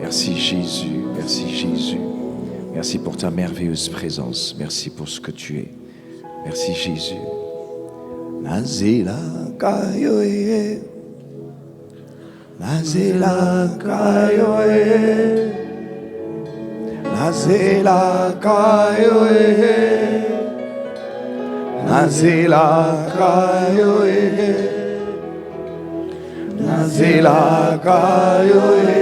Merci Jésus, merci Jésus. Merci pour ta merveilleuse présence. Merci pour ce que tu es. Merci Jésus. Nazila kayoe, Nazila kayoe, Nazila kayoe, Nazila kayoe, Nazila kayoe,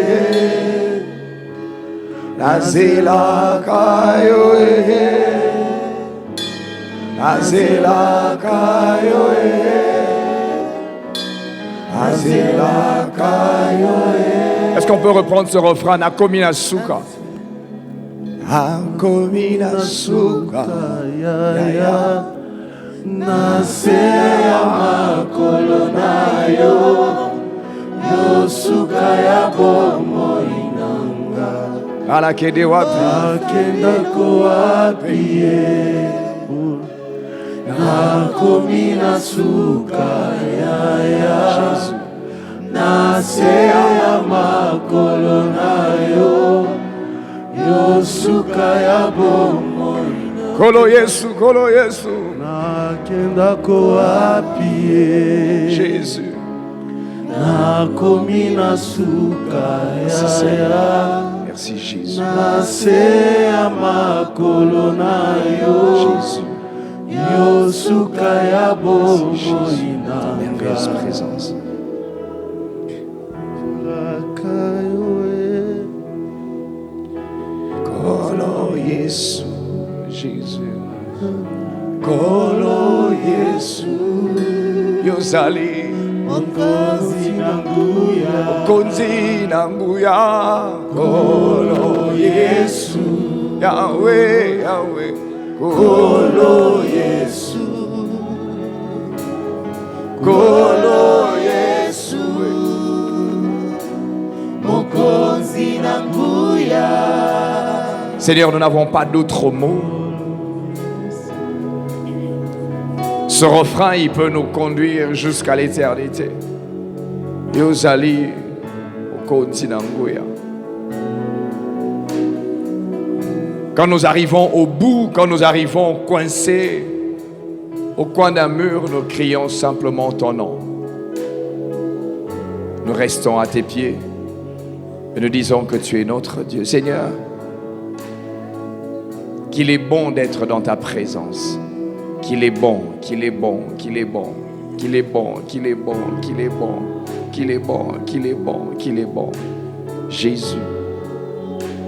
Nazila kayoe, Nazila kayoe, Nazila kayoe. Est-ce qu'on peut reprendre ce refrain? Nakomina suka, Nakomina suka, ya ya, Nasea makolo na yo, yo suka ya bomo inanga. alakede wapi? Akenda ko wapi ye, nakomi na suka ya ya. Nasea makolo na yo, yo suka ya bomo inanga. Kolo Yesu, Kolo Yesu. Nakenda ko wapi ye, Jésus. nakomi na suka ya ya. Merci Jésus. Nasea makolo na yo, Jésus. yo suka ya bomo Merveilleuse inanga. présence. Kolo Yesu, Jésus. Kolo Yesu. Yozali. Mokonzi na nguya, Konzi nanguya. Kolo Yesu, Yahweh, Yahweh. Kolo Yesu, Kolo Yesu. Mokonzi na nguya. Seigneur, nous n'avons pas d'autres mots. Ce refrain, il peut nous conduire jusqu'à l'éternité. Yozali Okontinanguya. Quand nous arrivons au bout, quand nous arrivons coincés au coin d'un mur, nous crions simplement ton nom. Nous restons à tes pieds et nous disons que tu es notre Dieu. Seigneur, qu'il est bon d'être dans ta présence. Qu'il est bon, qu'il est bon, qu'il est bon, qu'il est bon, qu'il est bon, qu'il est bon, qu'il est bon, qu'il est bon, qu'il est bon. Jésus.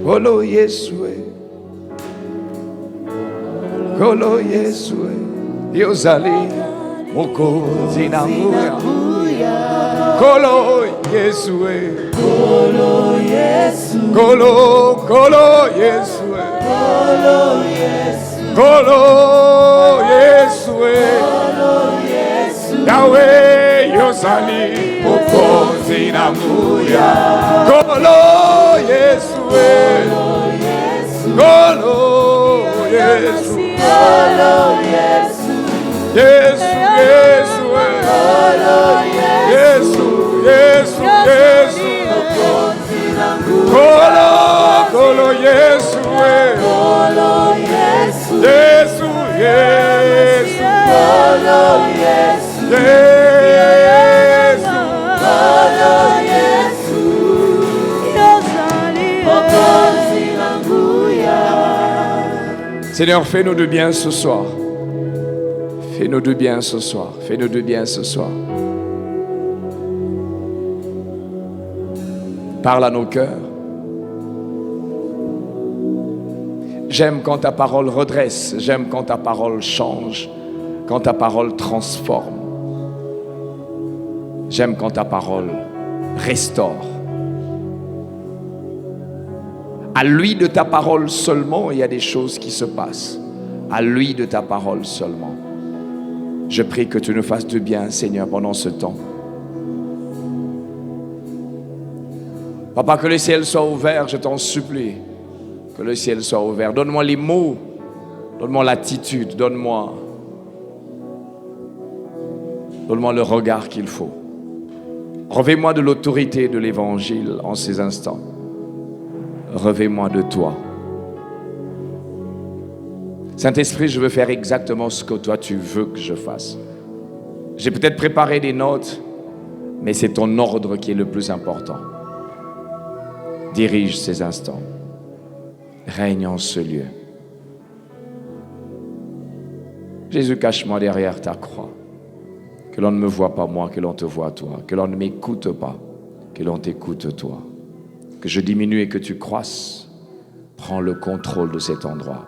Kolo Yesue. Kolo Yesue. Yozali. Mokonzi nanguya. Kolo Yesue. Kolo Yesu, Kolo Yesue. Kolo Yesu, Kolo Yesue. Kolo Yesu, Yahweh Yozali Mokonzi nanguya. Kolo Yesue. Kolo Yesu. Kolo Yesu, Yesu, Yesu, Kolo Yesu, Yesu, Yesu, Yesu. Kolo Yesu, Kolo Yesu, Yesu, Yesu, Kolo Yesu, Yesu. Kolo Yesu, Mokonzi na nguya. Seigneur, fais-nous de bien ce soir. Fais-nous de bien ce soir. Fais-nous de bien ce soir. Parle à nos cœurs. J'aime quand ta parole redresse. J'aime quand ta parole change. Quand ta parole transforme. J'aime quand ta parole restaure. À lui de ta parole seulement, il y a des choses qui se passent. À lui de ta parole seulement. Je prie que tu nous fasses du bien, Seigneur, pendant ce temps. Papa, que le ciel soit ouvert, je t'en supplie. Que le ciel soit ouvert. Donne-moi les mots. Donne-moi l'attitude. Donne-moi le regard qu'il faut. Revêt-moi de l'autorité de l'évangile en ces instants. revêt-moi de toi. Saint-Esprit, je veux faire exactement ce que toi tu veux que je fasse. J'ai peut-être préparé des notes, mais c'est ton ordre qui est le plus important. Dirige ces instants. Règne en ce lieu. Jésus, cache-moi derrière ta croix. Que l'on ne me voit pas moi, que l'on te voit toi. Que l'on ne m'écoute pas, que l'on t'écoute toi. Que je diminue et que tu croisses. Prends le contrôle de cet endroit.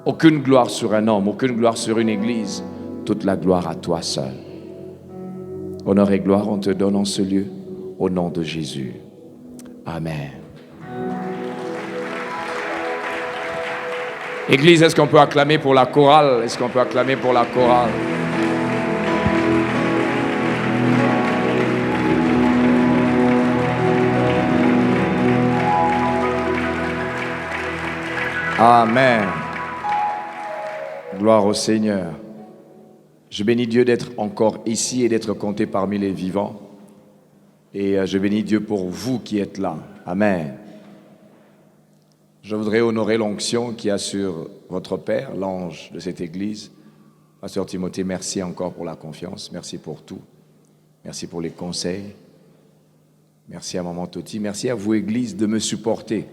Aucune gloire sur un homme, aucune gloire sur une église. Toute la gloire à toi seul. Honneur et gloire, on te donne en ce lieu. Au nom de Jésus. Amen. Église, est-ce qu'on peut acclamer pour la chorale? Est-ce qu'on peut acclamer pour la chorale? Amen. Gloire au Seigneur. Je bénis Dieu d'être encore ici et d'être compté parmi les vivants. Et je bénis Dieu pour vous qui êtes là. Amen. Je voudrais honorer l'onction qu'il y a sur votre Père, l'ange de cette église. Pasteur Timothée, merci encore pour la confiance. Merci pour tout. Merci pour les conseils. Merci à Maman Toti. Merci à vous, Église, de me supporter.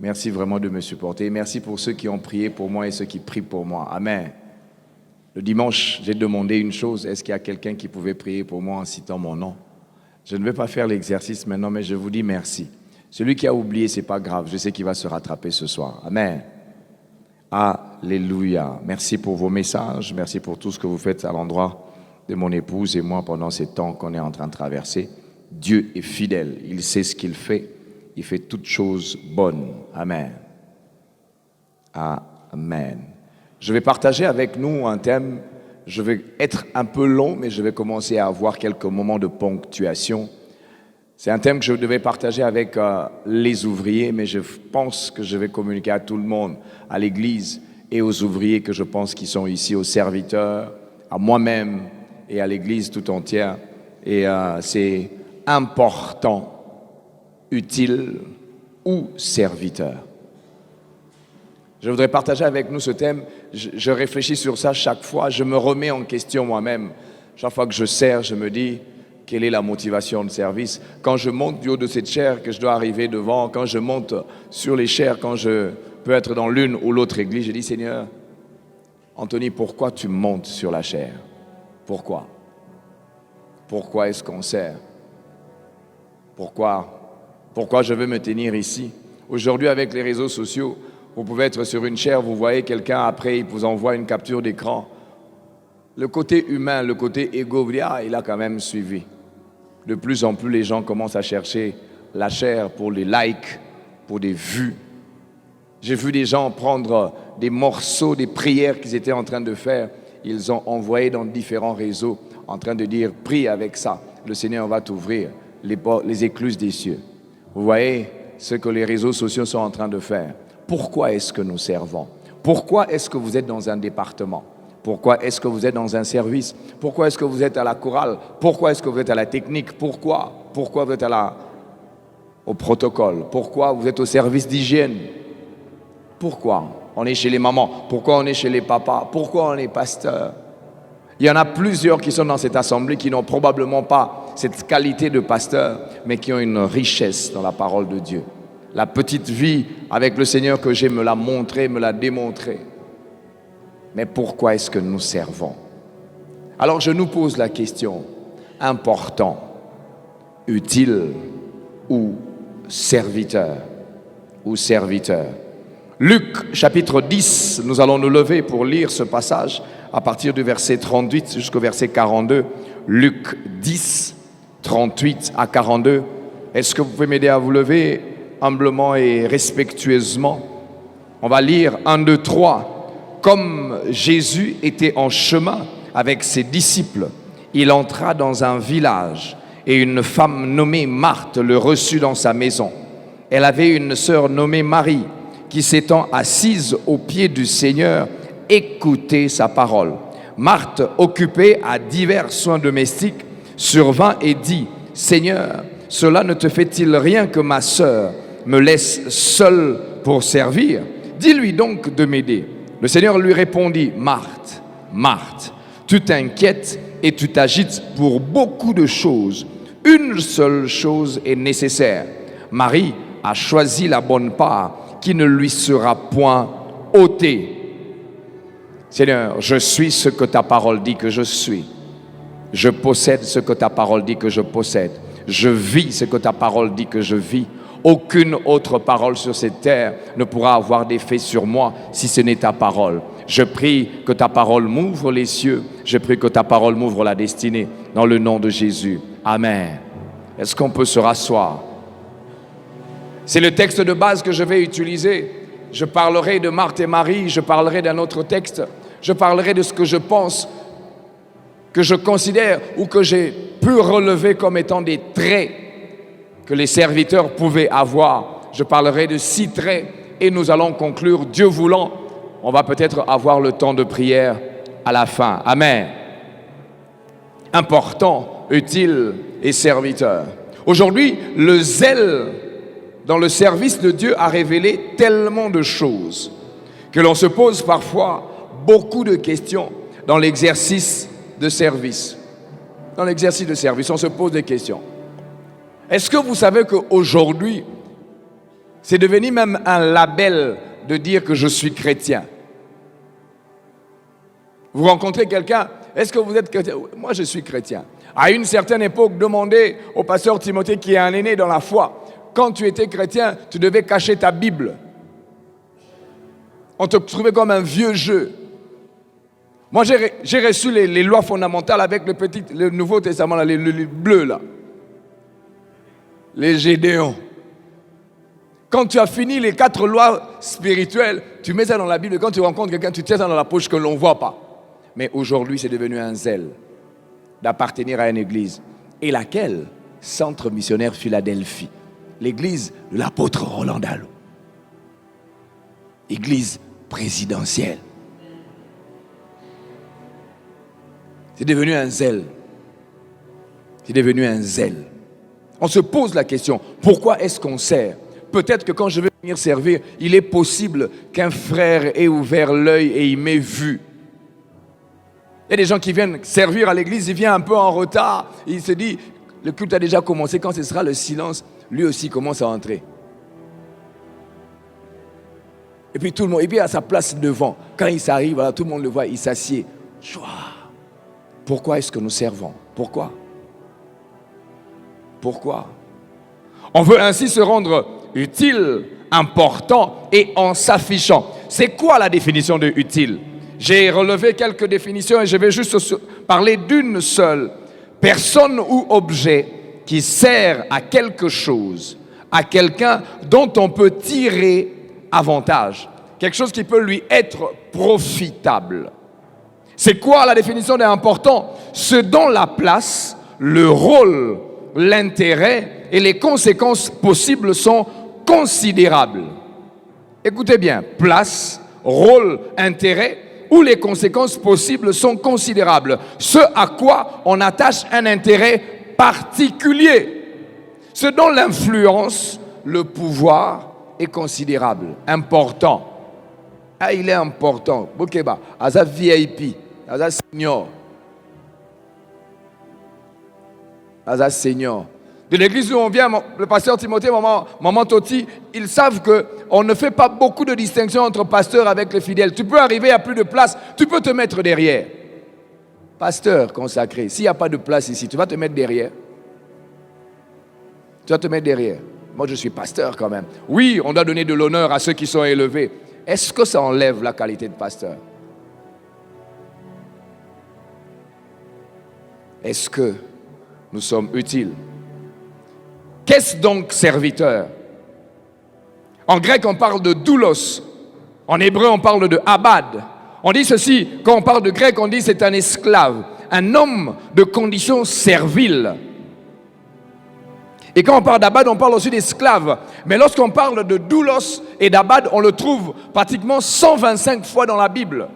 Merci vraiment de me supporter. Merci pour ceux qui ont prié pour moi et ceux qui prient pour moi. Amen. Le dimanche, j'ai demandé une chose. Est-ce qu'il y a quelqu'un qui pouvait prier pour moi en citant mon nom? Je ne vais pas faire l'exercice maintenant, mais je vous dis merci. Celui qui a oublié, ce n'est pas grave. Je sais qu'il va se rattraper ce soir. Amen. Alléluia. Merci pour vos messages. Merci pour tout ce que vous faites à l'endroit de mon épouse et moi pendant ces temps qu'on est en train de traverser. Dieu est fidèle. Il sait ce qu'il fait. Il fait toutes choses bonnes. Amen. Amen. Je vais partager avec nous un thème. Je vais être un peu long, mais je vais commencer à avoir quelques moments de ponctuation. C'est un thème que je devais partager avec les ouvriers, mais je pense que je vais communiquer à tout le monde, à l'église et aux ouvriers que je pense qui sont ici, aux serviteurs, à moi-même et à l'église tout entière. Et c'est important, utile ou serviteur. Je voudrais partager avec nous ce thème. Je réfléchis sur ça chaque fois. Je me remets en question moi-même. Chaque fois que je sers, je me dis... Quelle est la motivation de service? Quand je monte du haut de cette chaire, que je dois arriver devant, quand je monte sur les chairs, quand je peux être dans l'une ou l'autre église, je dis, Seigneur, Anthony, pourquoi tu montes sur la chaire? Pourquoi? Pourquoi est-ce qu'on sert? Pourquoi je veux me tenir ici? Aujourd'hui, avec les réseaux sociaux, vous pouvez être sur une chaire, vous voyez quelqu'un, après, il vous envoie une capture d'écran. Le côté humain, le côté égo, il a quand même suivi. De plus en plus, les gens commencent à chercher la chair pour les likes, pour des vues. J'ai vu des gens prendre des morceaux, des prières qu'ils étaient en train de faire. Ils ont envoyé dans différents réseaux en train de dire « Prie avec ça, le Seigneur va t'ouvrir les écluses des cieux ». Vous voyez ce que les réseaux sociaux sont en train de faire. Pourquoi est-ce que nous servons? Pourquoi est-ce que vous êtes dans un département? Pourquoi est-ce que vous êtes dans un service? Pourquoi est-ce que vous êtes à la chorale? Pourquoi est-ce que vous êtes à la technique? Pourquoi vous êtes au protocole? Pourquoi vous êtes au service d'hygiène? Pourquoi on est chez les mamans? Pourquoi on est chez les papas? Pourquoi on est pasteur? Il y en a plusieurs qui sont dans cette assemblée qui n'ont probablement pas cette qualité de pasteur, mais qui ont une richesse dans la parole de Dieu. La petite vie avec le Seigneur que j'ai me l'a montré, me l'a démontré. Mais pourquoi est-ce que nous servons? Alors je nous pose la question, important, utile ou serviteur? Luc chapitre 10, nous allons nous lever pour lire ce passage à partir du verset 38 jusqu'au verset 42. Luc 10, 38 à 42. Est-ce que vous pouvez m'aider à vous lever humblement et respectueusement? On va lire 1, 2, 3. Comme Jésus était en chemin avec ses disciples, il entra dans un village et une femme nommée Marthe le reçut dans sa maison. Elle avait une sœur nommée Marie qui, s'étant assise aux pieds du Seigneur, écoutait sa parole. Marthe, occupée à divers soins domestiques, survint et dit « Seigneur, cela ne te fait-il rien que ma sœur me laisse seul pour servir? Dis-lui donc de m'aider. Le Seigneur lui répondit, Marthe, Marthe, tu t'inquiètes et tu t'agites pour beaucoup de choses. Une seule chose est nécessaire. Marie a choisi la bonne part qui ne lui sera point ôtée. Seigneur, je suis ce que ta parole dit que je suis. Je possède ce que ta parole dit que je possède. Je vis ce que ta parole dit que je vis. Aucune autre parole sur cette terre ne pourra avoir d'effet sur moi si ce n'est ta parole. Je prie que ta parole m'ouvre les cieux. Je prie que ta parole m'ouvre la destinée. Dans le nom de Jésus. Amen. Est-ce qu'on peut se rasseoir? C'est le texte de base que je vais utiliser. Je parlerai de Marthe et Marie. Je parlerai d'un autre texte. Je parlerai de ce que je pense, que je considère ou que j'ai pu relever comme étant des traits que les serviteurs pouvaient avoir. Je parlerai de 6 traits et nous allons conclure, Dieu voulant. On va peut-être avoir le temps de prière à la fin. Amen. Important, utile et serviteur. Aujourd'hui, le zèle dans le service de Dieu a révélé tellement de choses que l'on se pose parfois beaucoup de questions dans l'exercice de service. Dans l'exercice de service, on se pose des questions. Est-ce que vous savez qu'aujourd'hui, c'est devenu même un label de dire que je suis chrétien? Vous rencontrez quelqu'un, est-ce que vous êtes chrétien? Moi, je suis chrétien. À une certaine époque, demandez au pasteur Timothée, qui est un aîné dans la foi, quand tu étais chrétien, tu devais cacher ta Bible. On te trouvait comme un vieux jeu. Moi, j'ai reçu les lois fondamentales avec le Nouveau Testament, là, les bleus, là. Les Gédéons. Quand tu as fini les 4 lois spirituelles, tu mets ça dans la Bible. Quand tu rencontres quelqu'un, tu tiens ça dans la poche que l'on ne voit pas. Mais aujourd'hui, c'est devenu un zèle d'appartenir à une église. Et laquelle? Centre missionnaire Philadelphie. L'église de l'apôtre Roland Dallot. Église présidentielle. C'est devenu un zèle. C'est devenu un zèle. On se pose la question, pourquoi est-ce qu'on sert? Peut-être que quand je vais venir servir, il est possible qu'un frère ait ouvert l'œil et il m'ait vu. Il y a des gens qui viennent servir à l'église, ils viennent un peu en retard. Il se dit, le culte a déjà commencé, quand ce sera le silence, lui aussi commence à entrer. Et puis tout le monde, et puis à sa place devant, quand il s'arrive, voilà, tout le monde le voit, il s'assied. Chouah. Pourquoi est-ce que nous servons? Pourquoi? Pourquoi? On veut ainsi se rendre utile, important et en s'affichant. C'est quoi la définition de utile? J'ai relevé quelques définitions et je vais juste parler d'une seule. Personne ou objet qui sert à quelque chose, à quelqu'un dont on peut tirer avantage. Quelque chose qui peut lui être profitable. C'est quoi la définition d'important? Ce dont la place, le rôle, l'intérêt et les conséquences possibles sont considérables. Écoutez bien, place, rôle, intérêt ou les conséquences possibles sont considérables. Ce à quoi on attache un intérêt particulier. Ce dont l'influence, le pouvoir est considérable, important. Ah, il est important. Bokeba, Aza VIP, Aza Senior. Aza Senior. De l'église où on vient, le pasteur Timothée, maman Toti, ils savent qu'on ne fait pas beaucoup de distinction entre pasteurs avec les fidèles. Tu peux arriver à plus de place, tu peux te mettre derrière. Pasteur consacré, s'il n'y a pas de place ici, tu vas te mettre derrière. Tu vas te mettre derrière. Moi, je suis pasteur quand même. Oui, on doit donner de l'honneur à ceux qui sont élevés. Est-ce que ça enlève la qualité de pasteur? Est-ce que nous sommes utiles? Qu'est-ce donc serviteur? En grec, on parle de doulos. En hébreu, on parle de abad. On dit ceci, quand on parle de grec, on dit c'est un esclave, un homme de condition servile. Et quand on parle d'abad, on parle aussi d'esclave. Mais lorsqu'on parle de doulos et d'abad, on le trouve pratiquement 125 fois dans la Bible.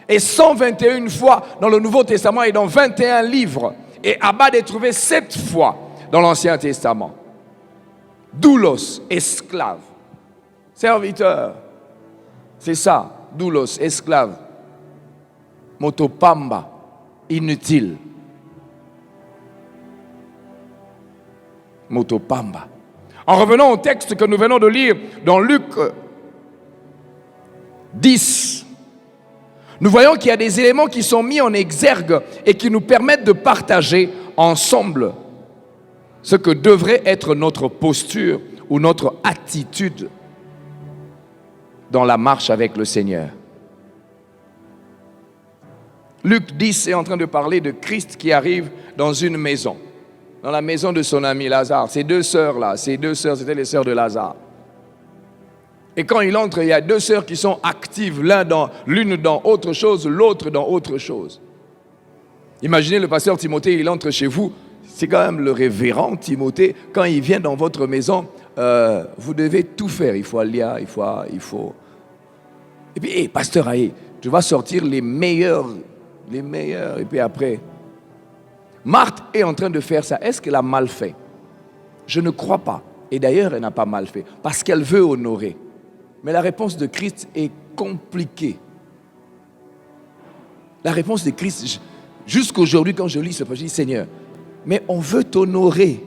Et 121 fois dans le Nouveau Testament et dans 21 livres. Et abad est trouvé 7 fois dans l'Ancien Testament. Doulos, esclave. Serviteur. C'est ça, doulos, esclave. Motopamba, inutile. Motopamba. En revenant au texte que nous venons de lire dans Luc 10, nous voyons qu'il y a des éléments qui sont mis en exergue et qui nous permettent de partager ensemble ce que devrait être notre posture ou notre attitude dans la marche avec le Seigneur. Luc 10 est en train de parler de Christ qui arrive dans une maison, dans la maison de son ami Lazare. Ces deux sœurs-là, c'était les sœurs de Lazare. Et quand il entre, il y a deux sœurs qui sont actives, l'une dans autre chose, l'autre dans autre chose. Imaginez le pasteur Timothée, il entre chez vous, c'est quand même le révérend Timothée, quand il vient dans votre maison, vous devez tout faire. Il faut aller, il faut. Et puis, pasteur Aïe, tu vas sortir les meilleurs. Et puis après, Marthe est en train de faire ça. Est-ce qu'elle a mal fait? Je ne crois pas. Et d'ailleurs, elle n'a pas mal fait, parce qu'elle veut honorer. Mais la réponse de Christ est compliquée. La réponse de Christ, jusqu'aujourd'hui, quand je lis ce passage, je dis, Seigneur, mais on veut t'honorer.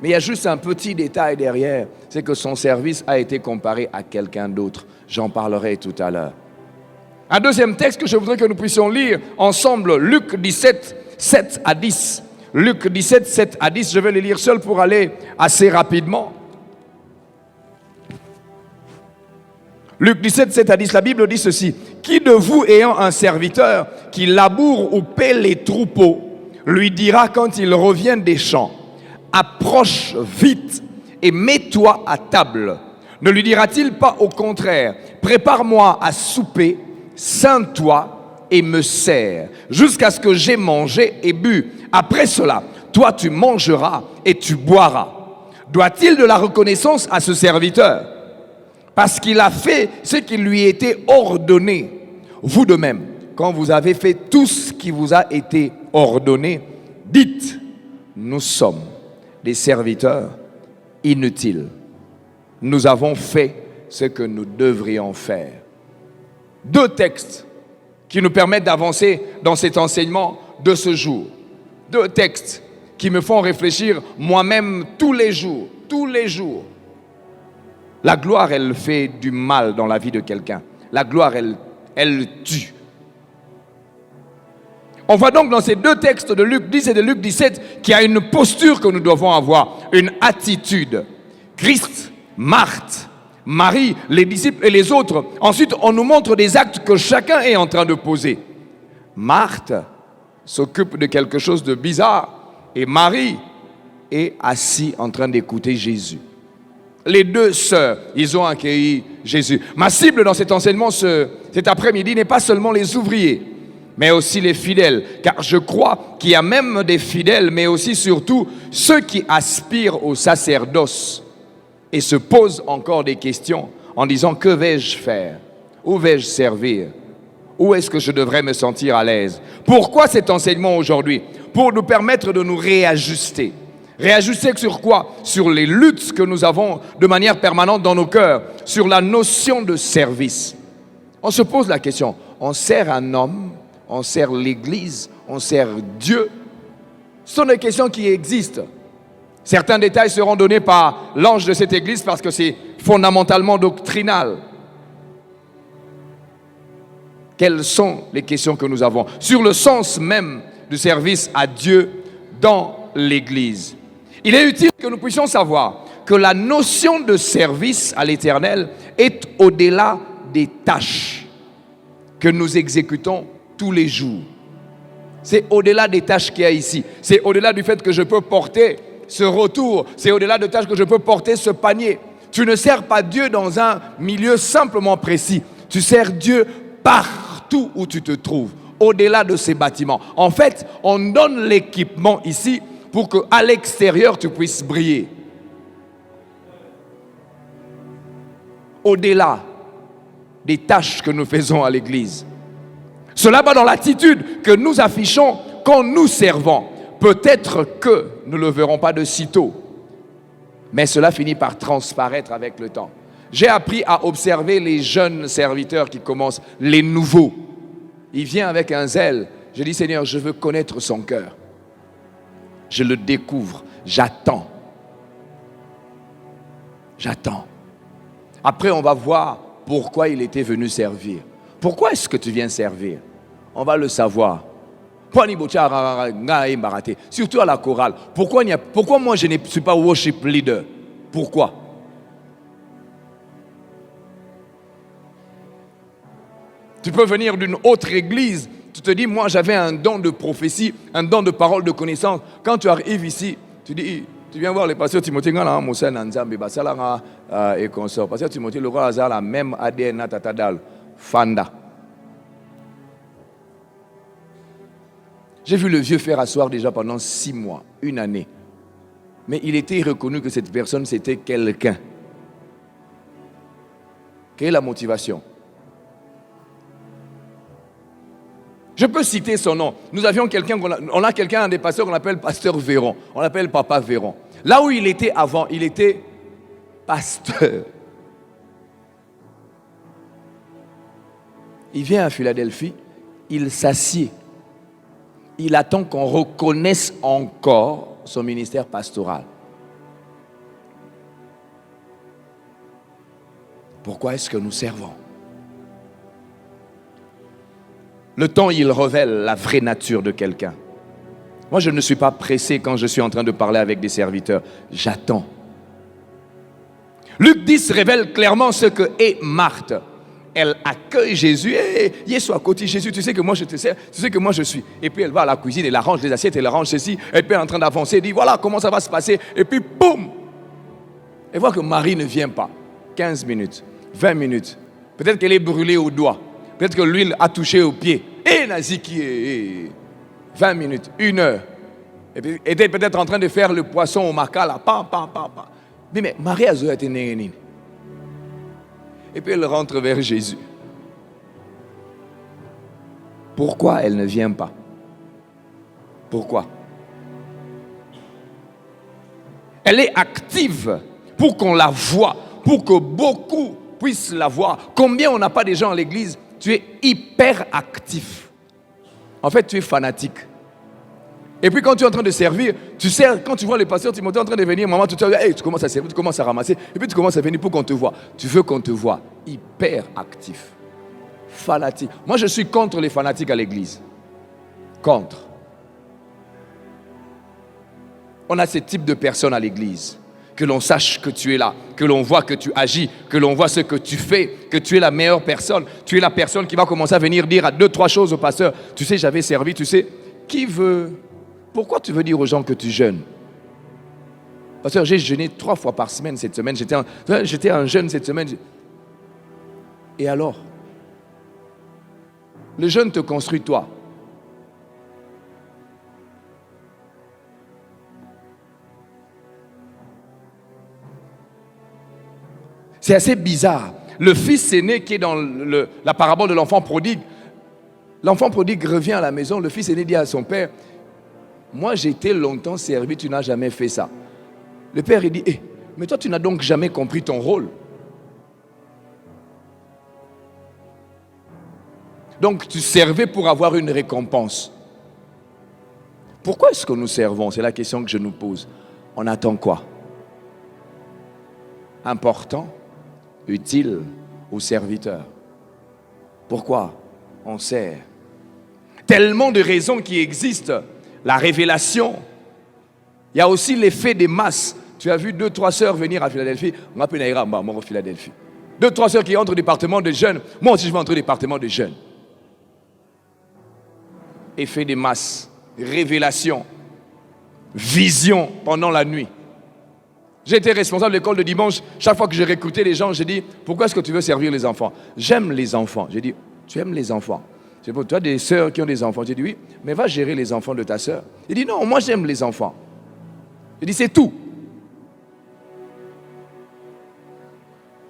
Mais il y a juste un petit détail derrière, c'est que son service a été comparé à quelqu'un d'autre. J'en parlerai tout à l'heure. Un deuxième texte que je voudrais que nous puissions lire ensemble, Luc 17, 7 à 10. Luc 17, 7 à 10, je vais les lire seul pour aller assez rapidement. Luc 17, 7 à 10, la Bible dit ceci. « Qui de vous ayant un serviteur qui laboure ou paie les troupeaux, lui dira quand il revient des champs, approche vite et mets-toi à table. Ne lui dira-t-il pas au contraire, prépare-moi à souper, ceins-toi et me sers, jusqu'à ce que j'aie mangé et bu. Après cela, toi tu mangeras et tu boiras. Doit-il de la reconnaissance à ce serviteur? Parce qu'il a fait ce qui lui était ordonné. Vous de même, quand vous avez fait tout ce qui vous a été ordonné, dites, nous sommes des serviteurs inutiles. Nous avons fait ce que nous devrions faire. Deux textes qui nous permettent d'avancer dans cet enseignement de ce jour. Deux textes qui me font réfléchir moi-même tous les jours. Tous les jours. La gloire, elle fait du mal dans la vie de quelqu'un. La gloire, elle tue. On voit donc dans ces deux textes de Luc 10 et de Luc 17 qu'il y a une posture que nous devons avoir, une attitude. Christ, Marthe, Marie, les disciples et les autres. Ensuite, on nous montre des actes que chacun est en train de poser. Marthe s'occupe de quelque chose de bizarre et Marie est assise en train d'écouter Jésus. Les deux sœurs, ils ont accueilli Jésus. Ma cible dans cet enseignement cet après-midi n'est pas seulement les ouvriers, mais aussi les fidèles. Car je crois qu'il y a même des fidèles, mais aussi surtout ceux qui aspirent au sacerdoce et se posent encore des questions en disant, que vais-je faire? Où vais-je servir? Où est-ce que je devrais me sentir à l'aise? Pourquoi cet enseignement aujourd'hui? Pour nous permettre de nous réajuster. Réajuster sur quoi? Sur les luttes que nous avons de manière permanente dans nos cœurs, sur la notion de service. On se pose la question, on sert un homme, on sert l'Église, on sert Dieu? Ce sont des questions qui existent. Certains détails seront donnés par l'ange de cette Église parce que c'est fondamentalement doctrinal. Quelles sont les questions que nous avons sur le sens même du service à Dieu dans l'Église? Il est utile que nous puissions savoir que la notion de service à l'Éternel est au-delà des tâches que nous exécutons tous les jours. C'est au-delà des tâches qu'il y a ici. C'est au-delà du fait que je peux porter ce retour. C'est au-delà des tâches que je peux porter ce panier. Tu ne sers pas Dieu dans un milieu simplement précis. Tu sers Dieu partout où tu te trouves, au-delà de ces bâtiments. En fait, on donne l'équipement ici pour qu'à l'extérieur, tu puisses briller. Au-delà des tâches que nous faisons à l'église. Cela va dans l'attitude que nous affichons quand nous servons. Peut-être que nous ne le verrons pas de sitôt. Mais cela finit par transparaître avec le temps. J'ai appris à observer les jeunes serviteurs qui commencent, les nouveaux. Il vient avec un zèle. Je dis, Seigneur, je veux connaître son cœur. Je le découvre. J'attends. J'attends. Après, on va voir pourquoi il était venu servir. Pourquoi est-ce que tu viens servir? On va le savoir. Surtout à la chorale. Pourquoi moi je ne suis pas worship leader? Pourquoi? Tu peux venir d'une autre église. Tu te dis, moi j'avais un don de prophétie, un don de parole de connaissance. Quand tu arrives ici, tu dis, tu viens voir les pasteurs Timothée et consort. Pasteur Timothée, le roi Hazard, la même ADN tatadal, Fanda. J'ai vu le vieux faire asseoir déjà pendant 6 mois, 1 année. Mais il était reconnu que cette personne, c'était quelqu'un. Quelle est la motivation? Je peux citer son nom. Nous avions quelqu'un, on a quelqu'un, un des pasteurs qu'on appelle pasteur Véron. On l'appelle Papa Véron. Là où il était avant, il était pasteur. Il vient à Philadelphie, il s'assied. Il attend qu'on reconnaisse encore son ministère pastoral. Pourquoi est-ce que nous servons? Le temps, il révèle la vraie nature de quelqu'un. Moi, je ne suis pas pressé quand je suis en train de parler avec des serviteurs. J'attends. Luc 10 révèle clairement ce que est Marthe. Elle accueille Jésus. Hey, soit à côté Jésus, tu sais que moi je te sers, tu sais que moi je suis. Et puis elle va à la cuisine, elle arrange les assiettes, elle arrange ceci. Et puis elle est en train d'avancer, elle dit voilà comment ça va se passer. Et puis boum! Elle voit que Marie ne vient pas. 15 minutes, 20 minutes. Peut-être qu'elle est brûlée au doigt. Peut-être que l'huile a touché au pied. Et Naziki, 20 minutes, 1 heure. Et puis elle était peut-être en train de faire le poisson au maca là. Pam. Mais Marie a été née. Et puis elle rentre vers Jésus. Pourquoi elle ne vient pas? Pourquoi? Elle est active pour qu'on la voie, pour que beaucoup puissent la voir. Combien on n'a pas de gens à l'église? Tu es hyper actif. En fait, tu es fanatique. Et puis quand tu es en train de servir, tu sers, quand tu vois les pasteurs Timothée en train de venir, maman, tu te dis, hey, tu commences à servir, tu commences à ramasser, et puis tu commences à venir pour qu'on te voie. Tu veux qu'on te voie. Hyper actif. Fanatique. Moi, je suis contre les fanatiques à l'église. Contre. On a ce type de personnes à l'église. Que l'on sache que tu es là, que l'on voit que tu agis, que l'on voit ce que tu fais, que tu es la meilleure personne. Tu es la personne qui va commencer à venir dire à 2-3 choses au pasteur. Tu sais, j'avais servi, tu sais, qui veut... Pourquoi tu veux dire aux gens que tu jeûnes? Pasteur, j'ai jeûné 3 fois par semaine cette semaine. J'étais en jeûne cette semaine. Et alors? Le jeûne te construit toi. C'est assez bizarre. Le fils aîné qui est dans la parabole de l'enfant prodigue revient à la maison. Le fils aîné dit à son père, moi j'ai été longtemps servi, tu n'as jamais fait ça. Le père il dit, mais toi tu n'as donc jamais compris ton rôle. Donc tu servais pour avoir une récompense. Pourquoi est-ce que nous servons? C'est la question que je nous pose. On attend quoi? Important, utile au serviteur. Pourquoi on sert? Tellement de raisons qui existent. La révélation. Il y a aussi l'effet des masses. Tu as vu 2-3 sœurs venir à Philadelphie. On m'appelle Naïra Mbamoro Philadelphie. 2-3 sœurs qui entrent au département de jeunes. Moi aussi je vais entrer au département de jeunes. Effet des masses. Révélation. Vision pendant la nuit. J'étais responsable de l'école de dimanche. Chaque fois que je réécoutais les gens, j'ai dit, pourquoi est-ce que tu veux servir les enfants? J'aime les enfants. J'ai dit, tu aimes les enfants? J'ai dit, tu as des sœurs qui ont des enfants? J'ai dit, oui, mais va gérer les enfants de ta sœur. Il dit, non, moi j'aime les enfants. J'ai dit, c'est tout.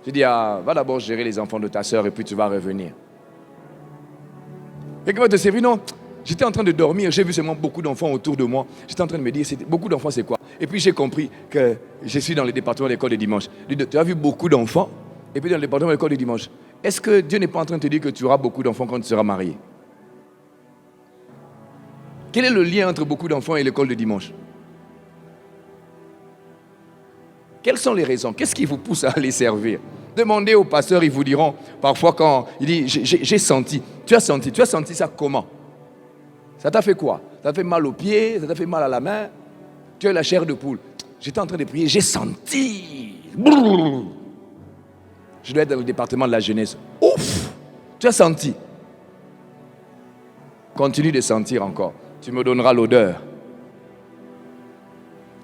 J'ai dit, va d'abord gérer les enfants de ta sœur et puis tu vas revenir. Et comment te servir? Non, J'étais en train de dormir, j'ai vu seulement beaucoup d'enfants autour de moi. J'étais en train de me dire, beaucoup d'enfants, c'est quoi? Et puis j'ai compris que je suis dans le département de l'école de dimanche. Tu as vu beaucoup d'enfants? Et puis dans le département de l'école de dimanche. Est-ce que Dieu n'est pas en train de te dire que tu auras beaucoup d'enfants quand tu seras marié? Quel est le lien entre beaucoup d'enfants et l'école de dimanche? Quelles sont les raisons? Qu'est-ce qui vous pousse à aller servir? Demandez aux pasteurs, ils vous diront, parfois quand il dit, j'ai senti. Tu as senti ça comment? Ça t'a fait quoi? Ça t'a fait mal aux pieds? Ça t'a fait mal à la main? Tu as la chair de poule. J'étais en train de prier, j'ai senti. Brrr. Je dois être dans le département de la jeunesse. Ouf! Tu as senti. Continue de sentir encore. Tu me donneras l'odeur.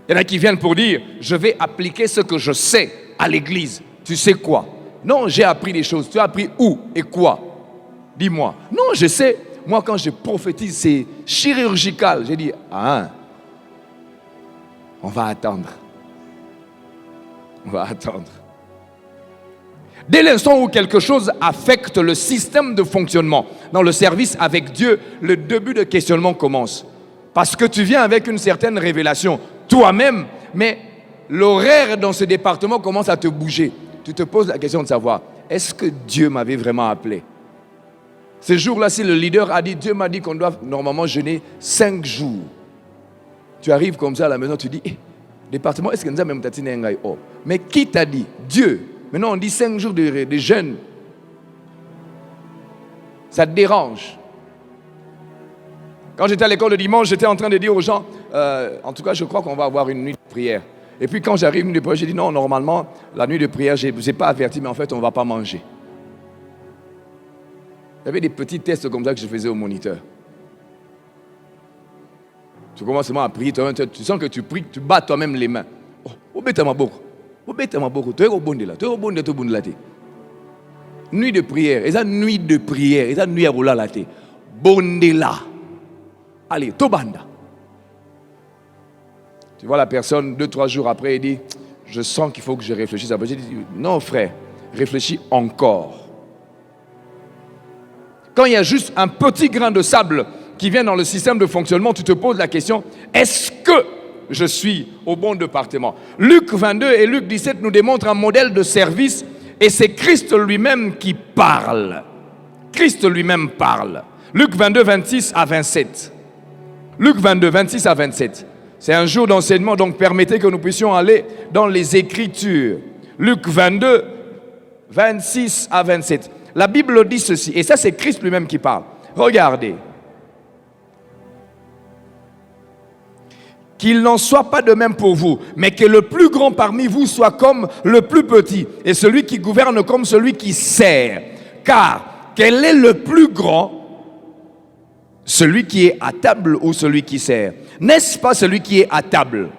Il y en a qui viennent pour dire, je vais appliquer ce que je sais à l'église. Tu sais quoi? Non, j'ai appris des choses. Tu as appris où et quoi? Dis-moi. Non, je sais. Moi, quand je prophétise, c'est chirurgical. J'ai dit, on va attendre. On va attendre. Dès l'instant où quelque chose affecte le système de fonctionnement dans le service avec Dieu, le début de questionnement commence. Parce que tu viens avec une certaine révélation toi-même, mais l'horaire dans ce département commence à te bouger. Tu te poses la question de savoir, est-ce que Dieu m'avait vraiment appelé? Ce jour-là, si le leader a dit, Dieu m'a dit qu'on doit normalement jeûner 5 jours. Tu arrives comme ça à la maison, tu dis, département, est-ce que nous avons même tatine un gars? Mais qui t'a dit? Dieu. Maintenant, on dit 5 jours de jeûne. Ça te dérange. Quand j'étais à l'école le dimanche, j'étais en train de dire aux gens, en tout cas, je crois qu'on va avoir une nuit de prière. Et puis quand j'arrive une nuit de prière, j'ai dit, non, normalement, la nuit de prière, je n'ai pas averti, mais en fait, on ne va pas manger. Il y avait des petits tests comme ça que je faisais au moniteur. Tu commences seulement à prier, tu sens que tu pries, tu bats toi-même les mains. Nuit de prière, et ça nuit de prière, et ça nuit à vouloir la thé. Bondela. Allez, Tobanda. Tu vois la personne, 2-3 jours après, il dit, je sens qu'il faut que je réfléchisse. Après, j'ai dit, non frère, réfléchis encore. Quand il y a juste un petit grain de sable qui vient dans le système de fonctionnement, tu te poses la question, est-ce que je suis au bon département? Luc 22 et Luc 17 nous démontrent un modèle de service et c'est Christ lui-même qui parle. Christ lui-même parle. Luc 22, 26 à 27. Luc 22, 26 à 27. C'est un jour d'enseignement, donc permettez que nous puissions aller dans les Écritures. Luc 22, 26 à 27. La Bible dit ceci, et ça c'est Christ lui-même qui parle. Regardez. Qu'il n'en soit pas de même pour vous, mais que le plus grand parmi vous soit comme le plus petit, et celui qui gouverne comme celui qui sert. Car, quel est le plus grand? Celui qui est à table ou celui qui sert? N'est-ce pas celui qui est à table?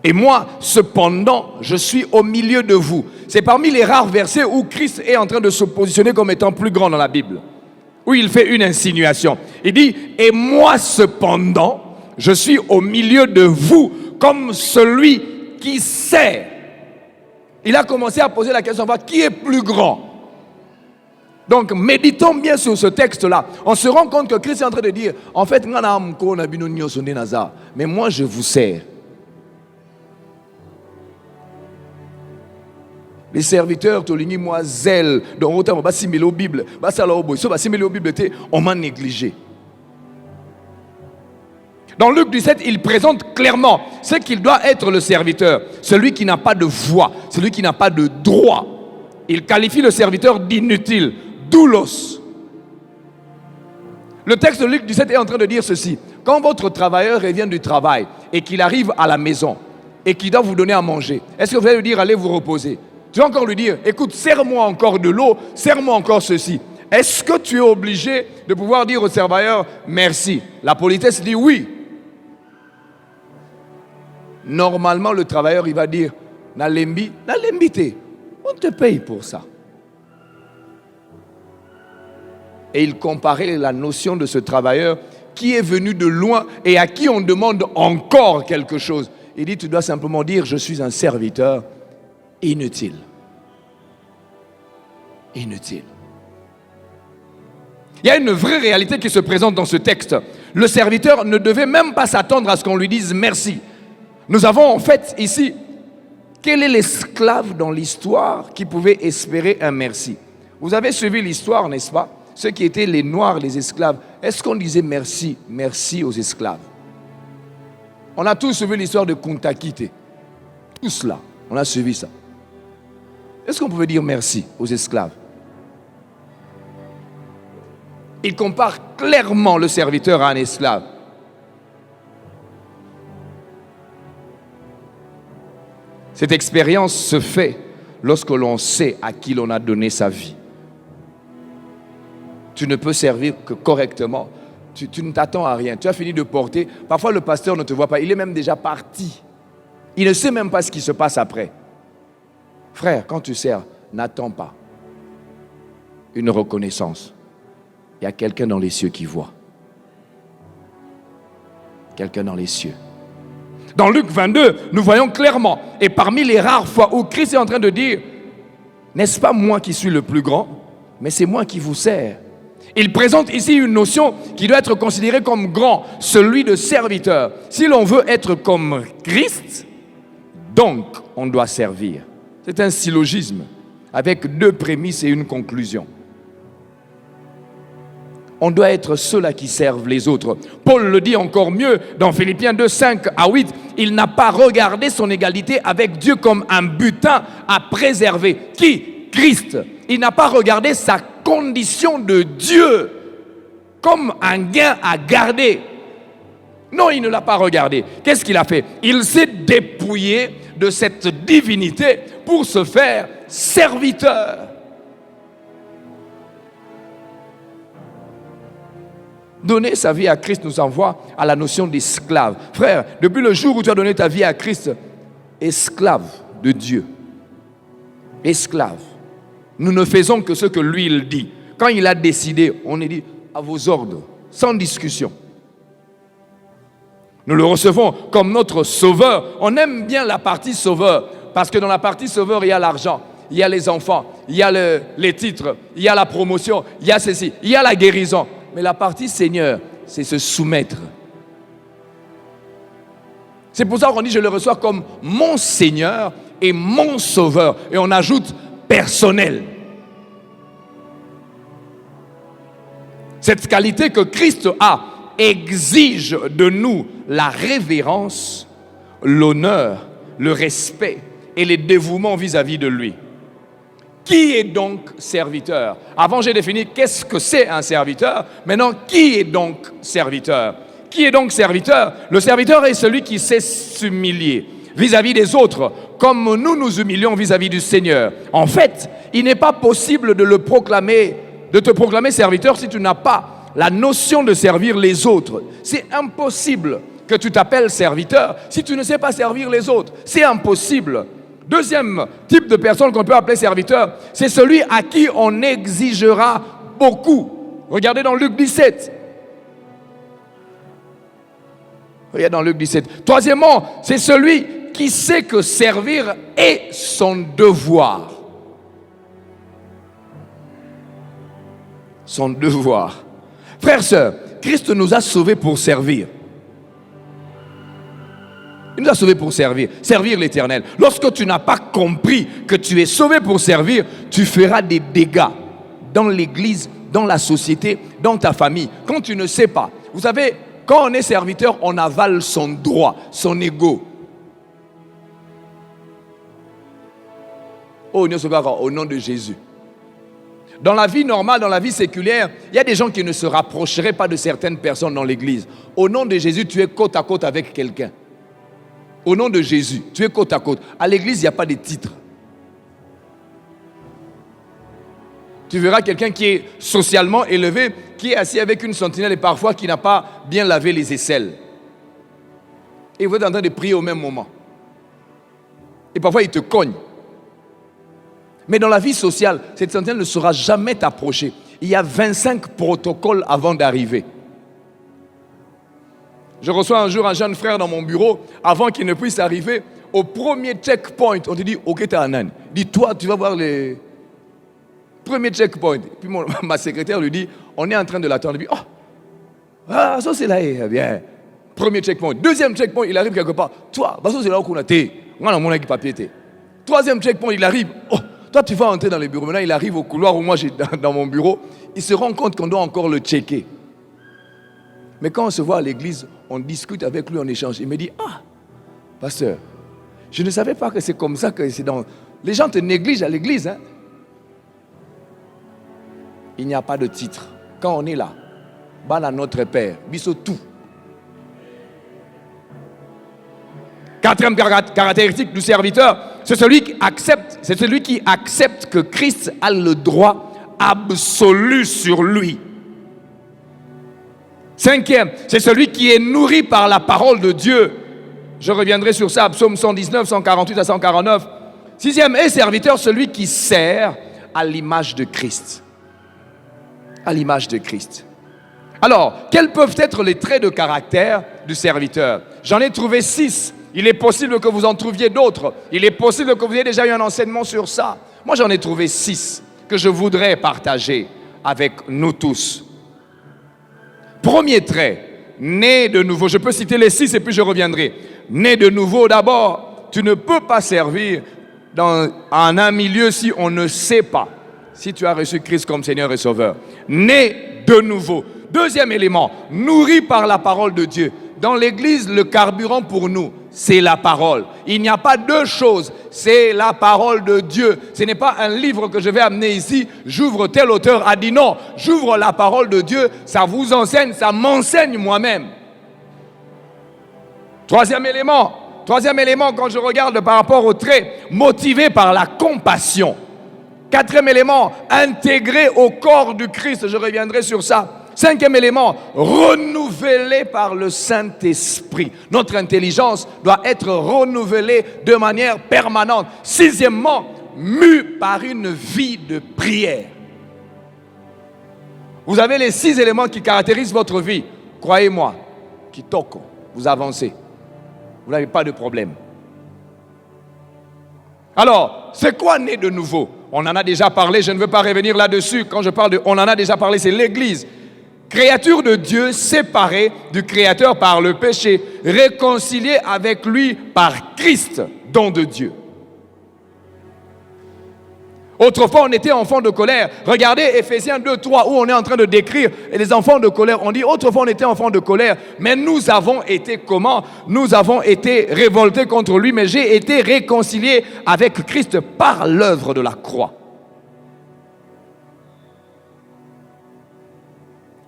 Et moi, cependant, je suis au milieu de vous. C'est parmi les rares versets où Christ est en train de se positionner comme étant plus grand dans la Bible. Où il fait une insinuation. Il dit, et moi, cependant, je suis au milieu de vous comme celui qui sert. Il a commencé à poser la question, qui est plus grand? Donc, méditons bien sur ce texte-là. On se rend compte que Christ est en train de dire, en fait, mais moi, je vous sers. Les serviteurs, moi, zèle, donc autant, on au Bible, on m'a négligé. Dans Luc 17, il présente clairement ce qu'il doit être le serviteur, celui qui n'a pas de voix, celui qui n'a pas de droit. Il qualifie le serviteur d'inutile, doulos. Le texte de Luc 17 est en train de dire ceci. Quand votre travailleur revient du travail et qu'il arrive à la maison et qu'il doit vous donner à manger, est-ce que vous allez lui dire, allez vous reposer? Tu vas encore lui dire, écoute, sers-moi encore de l'eau, sers-moi encore ceci. Est-ce que tu es obligé de pouvoir dire au serviteur, merci? La politesse dit oui. Normalement, le travailleur, il va dire, Nalembi, on te paye pour ça. Et il comparait la notion de ce travailleur qui est venu de loin et à qui on demande encore quelque chose. Il dit, tu dois simplement dire, je suis un serviteur inutile. Inutile. Il y a une vraie réalité qui se présente dans ce texte. Le serviteur ne devait même pas s'attendre à ce qu'on lui dise merci. Nous avons en fait ici, quel est l'esclave dans l'histoire qui pouvait espérer un merci? Vous avez suivi l'histoire, n'est-ce pas? Ceux qui étaient les Noirs, les esclaves. Est-ce qu'on disait merci, merci aux esclaves? On a tous suivi l'histoire de Kunta Kinte. Tous là, on a suivi ça. Est-ce qu'on pouvait dire merci aux esclaves? Il compare clairement le serviteur à un esclave. Cette expérience se fait lorsque l'on sait à qui l'on a donné sa vie. Tu ne peux servir que correctement. Tu ne t'attends à rien. Tu as fini de porter. Parfois, le pasteur ne te voit pas. Il est même déjà parti. Il ne sait même pas ce qui se passe après. Frère, quand tu sers, n'attends pas une reconnaissance. Il y a quelqu'un dans les cieux qui voit. Quelqu'un dans les cieux. Dans Luc 22, nous voyons clairement, et parmi les rares fois où Christ est en train de dire, n'est-ce pas moi qui suis le plus grand, mais c'est moi qui vous sers. Il présente ici une notion qui doit être considérée comme grand, celui de serviteur. Si l'on veut être comme Christ, donc on doit servir. C'est un syllogisme avec deux prémices et une conclusion. On doit être ceux-là qui servent les autres. Paul le dit encore mieux dans Philippiens 2, 5 à 8. Il n'a pas regardé son égalité avec Dieu comme un butin à préserver. Qui? Christ. Il n'a pas regardé sa condition de Dieu comme un gain à garder. Non, il ne l'a pas regardé. Qu'est-ce qu'il a fait? Il s'est dépouillé de cette divinité pour se faire serviteur. Donner sa vie à Christ nous envoie à la notion d'esclave. Frère, depuis le jour où tu as donné ta vie à Christ, esclave de Dieu. Esclave. Nous ne faisons que ce que lui, il dit. Quand il a décidé, on est dit à vos ordres, sans discussion. Nous le recevons comme notre sauveur. On aime bien la partie sauveur, parce que dans la partie sauveur, il y a l'argent, il y a les enfants, il y a les titres, il y a la promotion, il y a ceci, il y a la guérison. Mais la partie Seigneur, c'est se soumettre. C'est pour ça qu'on dit je le reçois comme mon Seigneur et mon Sauveur. Et on ajoute personnel. Cette qualité que Christ a exige de nous la révérence, l'honneur, le respect et le dévouement vis-à-vis de lui. Qui est donc serviteur? Avant, j'ai défini qu'est-ce que c'est un serviteur. Maintenant, qui est donc serviteur? Qui est donc serviteur? Le serviteur est celui qui sait s'humilier vis-à-vis des autres, comme nous nous humilions vis-à-vis du Seigneur. En fait, il n'est pas possible de te proclamer serviteur si tu n'as pas la notion de servir les autres. C'est impossible que tu t'appelles serviteur si tu ne sais pas servir les autres. C'est impossible. Deuxième type de personne qu'on peut appeler serviteur, c'est celui à qui on exigera beaucoup. Regardez dans Luc 17. Regardez dans Luc 17. Troisièmement, c'est celui qui sait que servir est son devoir. Son devoir. Frères, sœurs, Christ nous a sauvés pour servir. Il nous a sauvés pour servir l'Éternel. Lorsque tu n'as pas compris que tu es sauvé pour servir, tu feras des dégâts dans l'église, dans la société, dans ta famille. Quand tu ne sais pas, vous savez, quand on est serviteur, on avale son droit, son ego. Oh, au nom de Jésus. Dans la vie normale, dans la vie séculaire, il y a des gens qui ne se rapprocheraient pas de certaines personnes dans l'église. Au nom de Jésus, tu es côte à côte avec quelqu'un. Au nom de Jésus, tu es côte à côte. À l'église, il n'y a pas de titre. Tu verras quelqu'un qui est socialement élevé, qui est assis avec une sentinelle et parfois qui n'a pas bien lavé les aisselles. Et vous êtes en train de prier au même moment. Et parfois, il te cogne. Mais dans la vie sociale, cette sentinelle ne saura jamais t'approcher. Il y a 25 protocoles avant d'arriver. Je reçois un jour un jeune frère dans mon bureau, avant qu'il ne puisse arriver, au premier checkpoint, on te dit, ok, t'as un âne. Dis-toi, tu vas voir Premier checkpoint. Puis ma secrétaire lui dit, on est en train de l'attendre. Il dit, ça c'est là, bien. Premier checkpoint. Deuxième checkpoint, il arrive quelque part. Toi, ça c'est là où on a été. On a mon papier. Troisième checkpoint, il arrive. Toi, tu vas entrer dans le bureau. Maintenant, il arrive au couloir où moi, j'ai dans mon bureau. Il se rend compte qu'on doit encore le checker. Mais quand on se voit à l'église, on discute avec lui, on échange. Il me dit, pasteur, je ne savais pas que c'est comme ça que c'est dans... Les gens te négligent à l'église. Hein? Il n'y a pas de titre. Quand on est là, bala notre Père, biso tout. Quatrième caractéristique du serviteur, c'est celui qui accepte que Christ a le droit absolu sur lui. Cinquième, c'est celui qui est nourri par la parole de Dieu. Je reviendrai sur ça, psaume 119, 148 à 149. Sixième, et serviteur, celui qui sert à l'image de Christ. À l'image de Christ. Alors, quels peuvent être les traits de caractère du serviteur? J'en ai trouvé 6. Il est possible que vous en trouviez d'autres. Il est possible que vous ayez déjà eu un enseignement sur ça. Moi, j'en ai trouvé 6 que je voudrais partager avec nous tous. Premier trait, né de nouveau. Je peux citer les 6 et puis je reviendrai. Né de nouveau, d'abord, tu ne peux pas servir en un milieu si on ne sait pas. Si tu as reçu Christ comme Seigneur et Sauveur. Né de nouveau. Deuxième élément, nourri par la parole de Dieu. Dans l'église, le carburant pour nous, c'est la parole. Il n'y a pas deux choses, c'est la parole de Dieu. Ce n'est pas un livre que je vais amener ici, j'ouvre tel auteur a dit non, j'ouvre la parole de Dieu, ça vous enseigne, ça m'enseigne moi-même. Troisième élément, quand je regarde par rapport au trait, motivé par la compassion. Quatrième élément, intégré au corps du Christ, je reviendrai sur ça. Cinquième élément, renouvelé par le Saint-Esprit. Notre intelligence doit être renouvelée de manière permanente. Sixièmement, mu par une vie de prière. Vous avez les 6 éléments qui caractérisent votre vie. Croyez-moi, kitoko, vous avancez. Vous n'avez pas de problème. Alors, c'est quoi né de nouveau? On en a déjà parlé, je ne veux pas revenir là-dessus. Quand je parle de on en a déjà parlé, c'est l'Église. Créature de Dieu, séparée du Créateur par le péché, réconciliée avec lui par Christ, don de Dieu. Autrefois, on était enfants de colère. Regardez Ephésiens 2, 3, où on est en train de décrire les enfants de colère. On dit, autrefois, on était enfants de colère, mais nous avons été comment? Nous avons été révoltés contre lui, mais j'ai été réconcilié avec Christ par l'œuvre de la croix.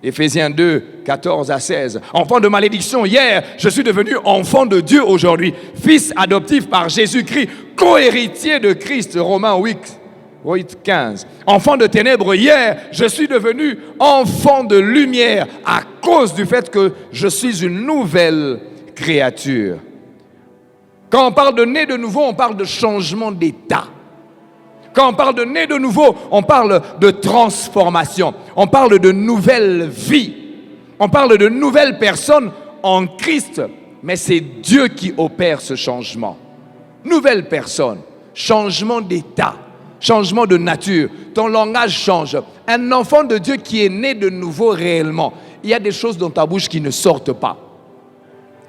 Ephésiens 2, 14 à 16. Enfant de malédiction hier, je suis devenu enfant de Dieu aujourd'hui. Fils adoptif par Jésus-Christ, co-héritier de Christ. Romains 8, 15. Enfant de ténèbres hier, je suis devenu enfant de lumière à cause du fait que je suis une nouvelle créature. Quand on parle de né de nouveau, on parle de changement d'état. Quand on parle de né de nouveau, on parle de transformation. On parle de nouvelle vie. On parle de nouvelles personnes en Christ. Mais c'est Dieu qui opère ce changement. Nouvelle personne, changement d'état, changement de nature. Ton langage change. Un enfant de Dieu qui est né de nouveau réellement, il y a des choses dans ta bouche qui ne sortent pas.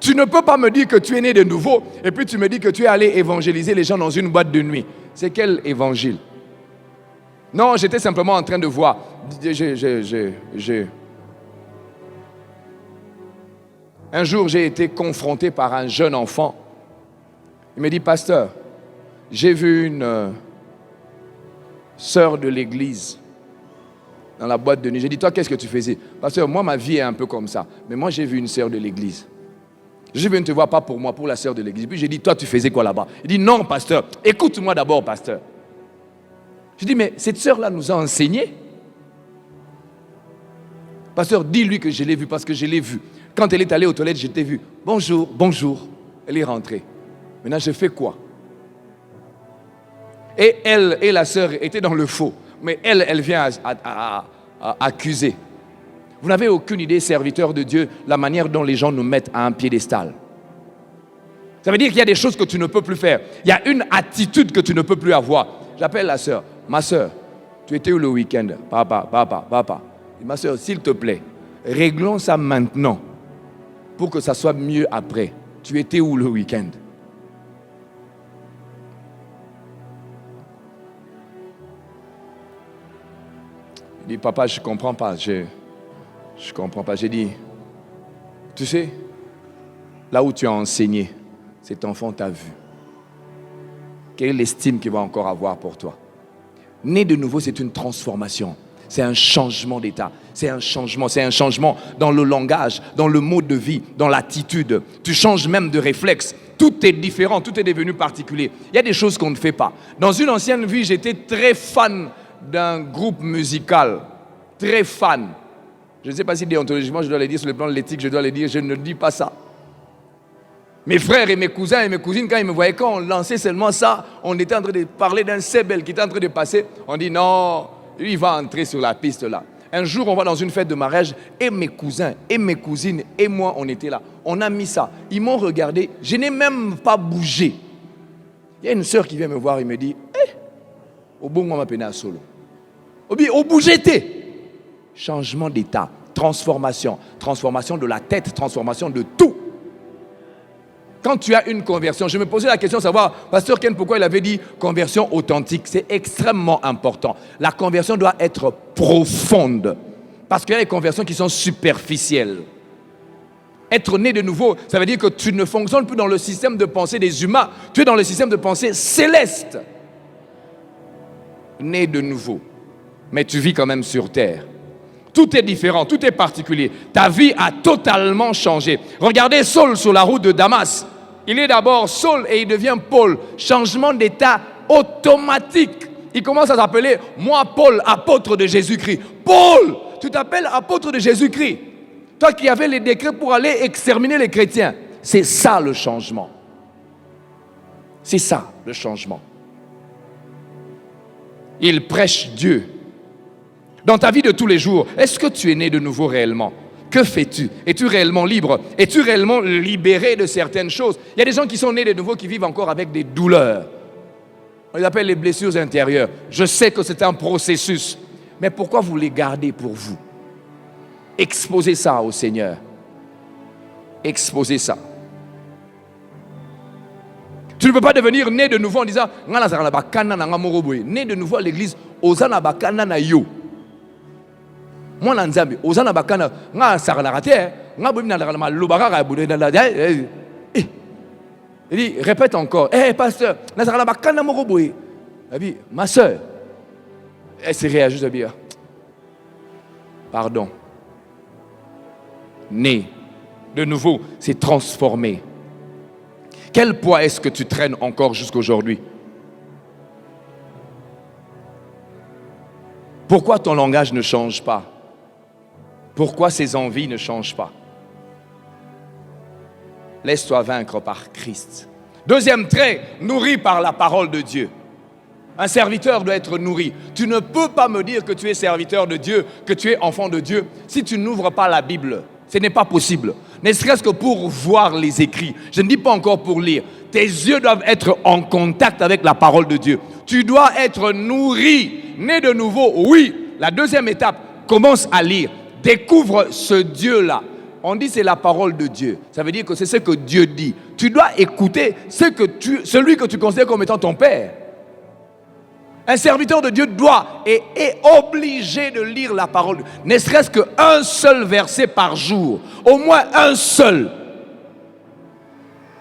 Tu ne peux pas me dire que tu es né de nouveau et puis tu me dis que tu es allé évangéliser les gens dans une boîte de nuit. C'est quel évangile? Non, j'étais simplement en train de voir. Un jour, j'ai été confronté par un jeune enfant. Il me dit, pasteur, j'ai vu une sœur de l'église dans la boîte de nuit. J'ai dit, toi, qu'est-ce que tu faisais? Pasteur, moi, ma vie est un peu comme ça. Mais moi, j'ai vu une sœur de l'église. Je ne te vois pas pour moi, pour la sœur de l'église. Puis j'ai dit, toi, tu faisais quoi là-bas? Il dit, non, pasteur, écoute-moi d'abord, pasteur. Je dis, mais cette sœur-là nous a enseigné. Pasteur, dis-lui que je l'ai vue, parce que je l'ai vue. Quand elle est allée aux toilettes, je t'ai vu. Bonjour, bonjour. Elle est rentrée. Maintenant, je fais quoi? Et elle et la sœur étaient dans le faux. Mais elle vient à accuser. Vous n'avez aucune idée, serviteur de Dieu, la manière dont les gens nous mettent à un piédestal. Ça veut dire qu'il y a des choses que tu ne peux plus faire. Il y a une attitude que tu ne peux plus avoir. J'appelle la sœur. Ma sœur, Tu étais où le week-end? Papa. Ma soeur, s'il te plaît, réglons ça maintenant pour que ça soit mieux après. Tu étais où le week-end? Il dit, papa, je ne comprends pas. Je comprends pas. J'ai dit, tu sais, là où tu as enseigné, cet enfant t'a vu. Quelle est l'estime qu'il va encore avoir pour toi? Né de nouveau, c'est une transformation. C'est un changement d'état. C'est un changement dans le langage, dans le mode de vie, dans l'attitude. Tu changes même de réflexe. Tout est différent, tout est devenu particulier. Il y a des choses qu'on ne fait pas. Dans une ancienne vie, j'étais très fan d'un groupe musical. Très fan. Je ne sais pas si déontologiquement je dois le dire, sur le plan de l'éthique, je dois le dire, je ne dis pas ça. Mes frères et mes cousins et mes cousines, quand ils me voyaient, quand on lançait seulement ça, on était en train de parler d'un Sebel qui était en train de passer. On dit non, lui il va entrer sur la piste là. Un jour, on va dans une fête de mariage et mes cousins et mes cousines et moi, on était là. On a mis ça. Ils m'ont regardé. Je n'ai même pas bougé. Il y a une sœur qui vient me voir et me dit au bon moment, on m'a solo. Au bougé, changement d'état, transformation de la tête, transformation de tout. Quand tu as une conversion, je me posais la question de savoir, Pasteur Ken, pourquoi il avait dit conversion authentique? C'est extrêmement important. La conversion doit être profonde. Parce qu'il y a des conversions qui sont superficielles. Être né de nouveau, ça veut dire que tu ne fonctionnes plus dans le système de pensée des humains. Tu es dans le système de pensée céleste. Né de nouveau. Mais tu vis quand même sur terre. Tout est différent, tout est particulier. Ta vie a totalement changé. Regardez Saul sur la route de Damas. Il est d'abord Saul et il devient Paul. Changement d'état automatique. Il commence à s'appeler, moi Paul, apôtre de Jésus-Christ. Paul, tu t'appelles apôtre de Jésus-Christ. Toi qui avais les décrets pour aller exterminer les chrétiens. C'est ça le changement. C'est ça le changement. Il prêche Dieu. Dans ta vie de tous les jours, est-ce que tu es né de nouveau réellement? Que fais-tu? Es-tu réellement libre? Es-tu réellement libéré de certaines choses? Il y a des gens qui sont nés de nouveau qui vivent encore avec des douleurs. On les appelle les blessures intérieures. Je sais que c'est un processus. Mais pourquoi vous les gardez pour vous? Exposez ça au Seigneur. Exposez ça. Tu ne peux pas devenir né de nouveau en disant né de nouveau à l'église, Osana bakana na yo. Moi nanzambi, Osana bakana nga saranaka te, nga bomi na la lobaka boudé na la. Il dit répète encore. Pasteur, na sarana bakana moko boy. Elle dit ma sœur. Elle s'est réagit à dire pardon. Né de nouveau, c'est transformé. Quel poids est-ce que tu traînes encore jusqu'aujourd'hui? Pourquoi ton langage ne change pas? Pourquoi ces envies ne changent pas? Laisse-toi vaincre par Christ. Deuxième trait, nourri par la parole de Dieu. Un serviteur doit être nourri. Tu ne peux pas me dire que tu es serviteur de Dieu, que tu es enfant de Dieu, si tu n'ouvres pas la Bible. Ce n'est pas possible. Ne serait-ce que pour voir les écrits. Je ne dis pas encore pour lire. Tes yeux doivent être en contact avec la parole de Dieu. Tu dois être nourri, né de nouveau. Oui, la deuxième étape, commence à lire. Découvre ce Dieu-là. On dit c'est la parole de Dieu. Ça veut dire que c'est ce que Dieu dit. Tu dois écouter celui que tu considères comme étant ton père. Un serviteur de Dieu doit et est obligé de lire la parole. Ne serait-ce qu'un seul verset par jour. Au moins un seul.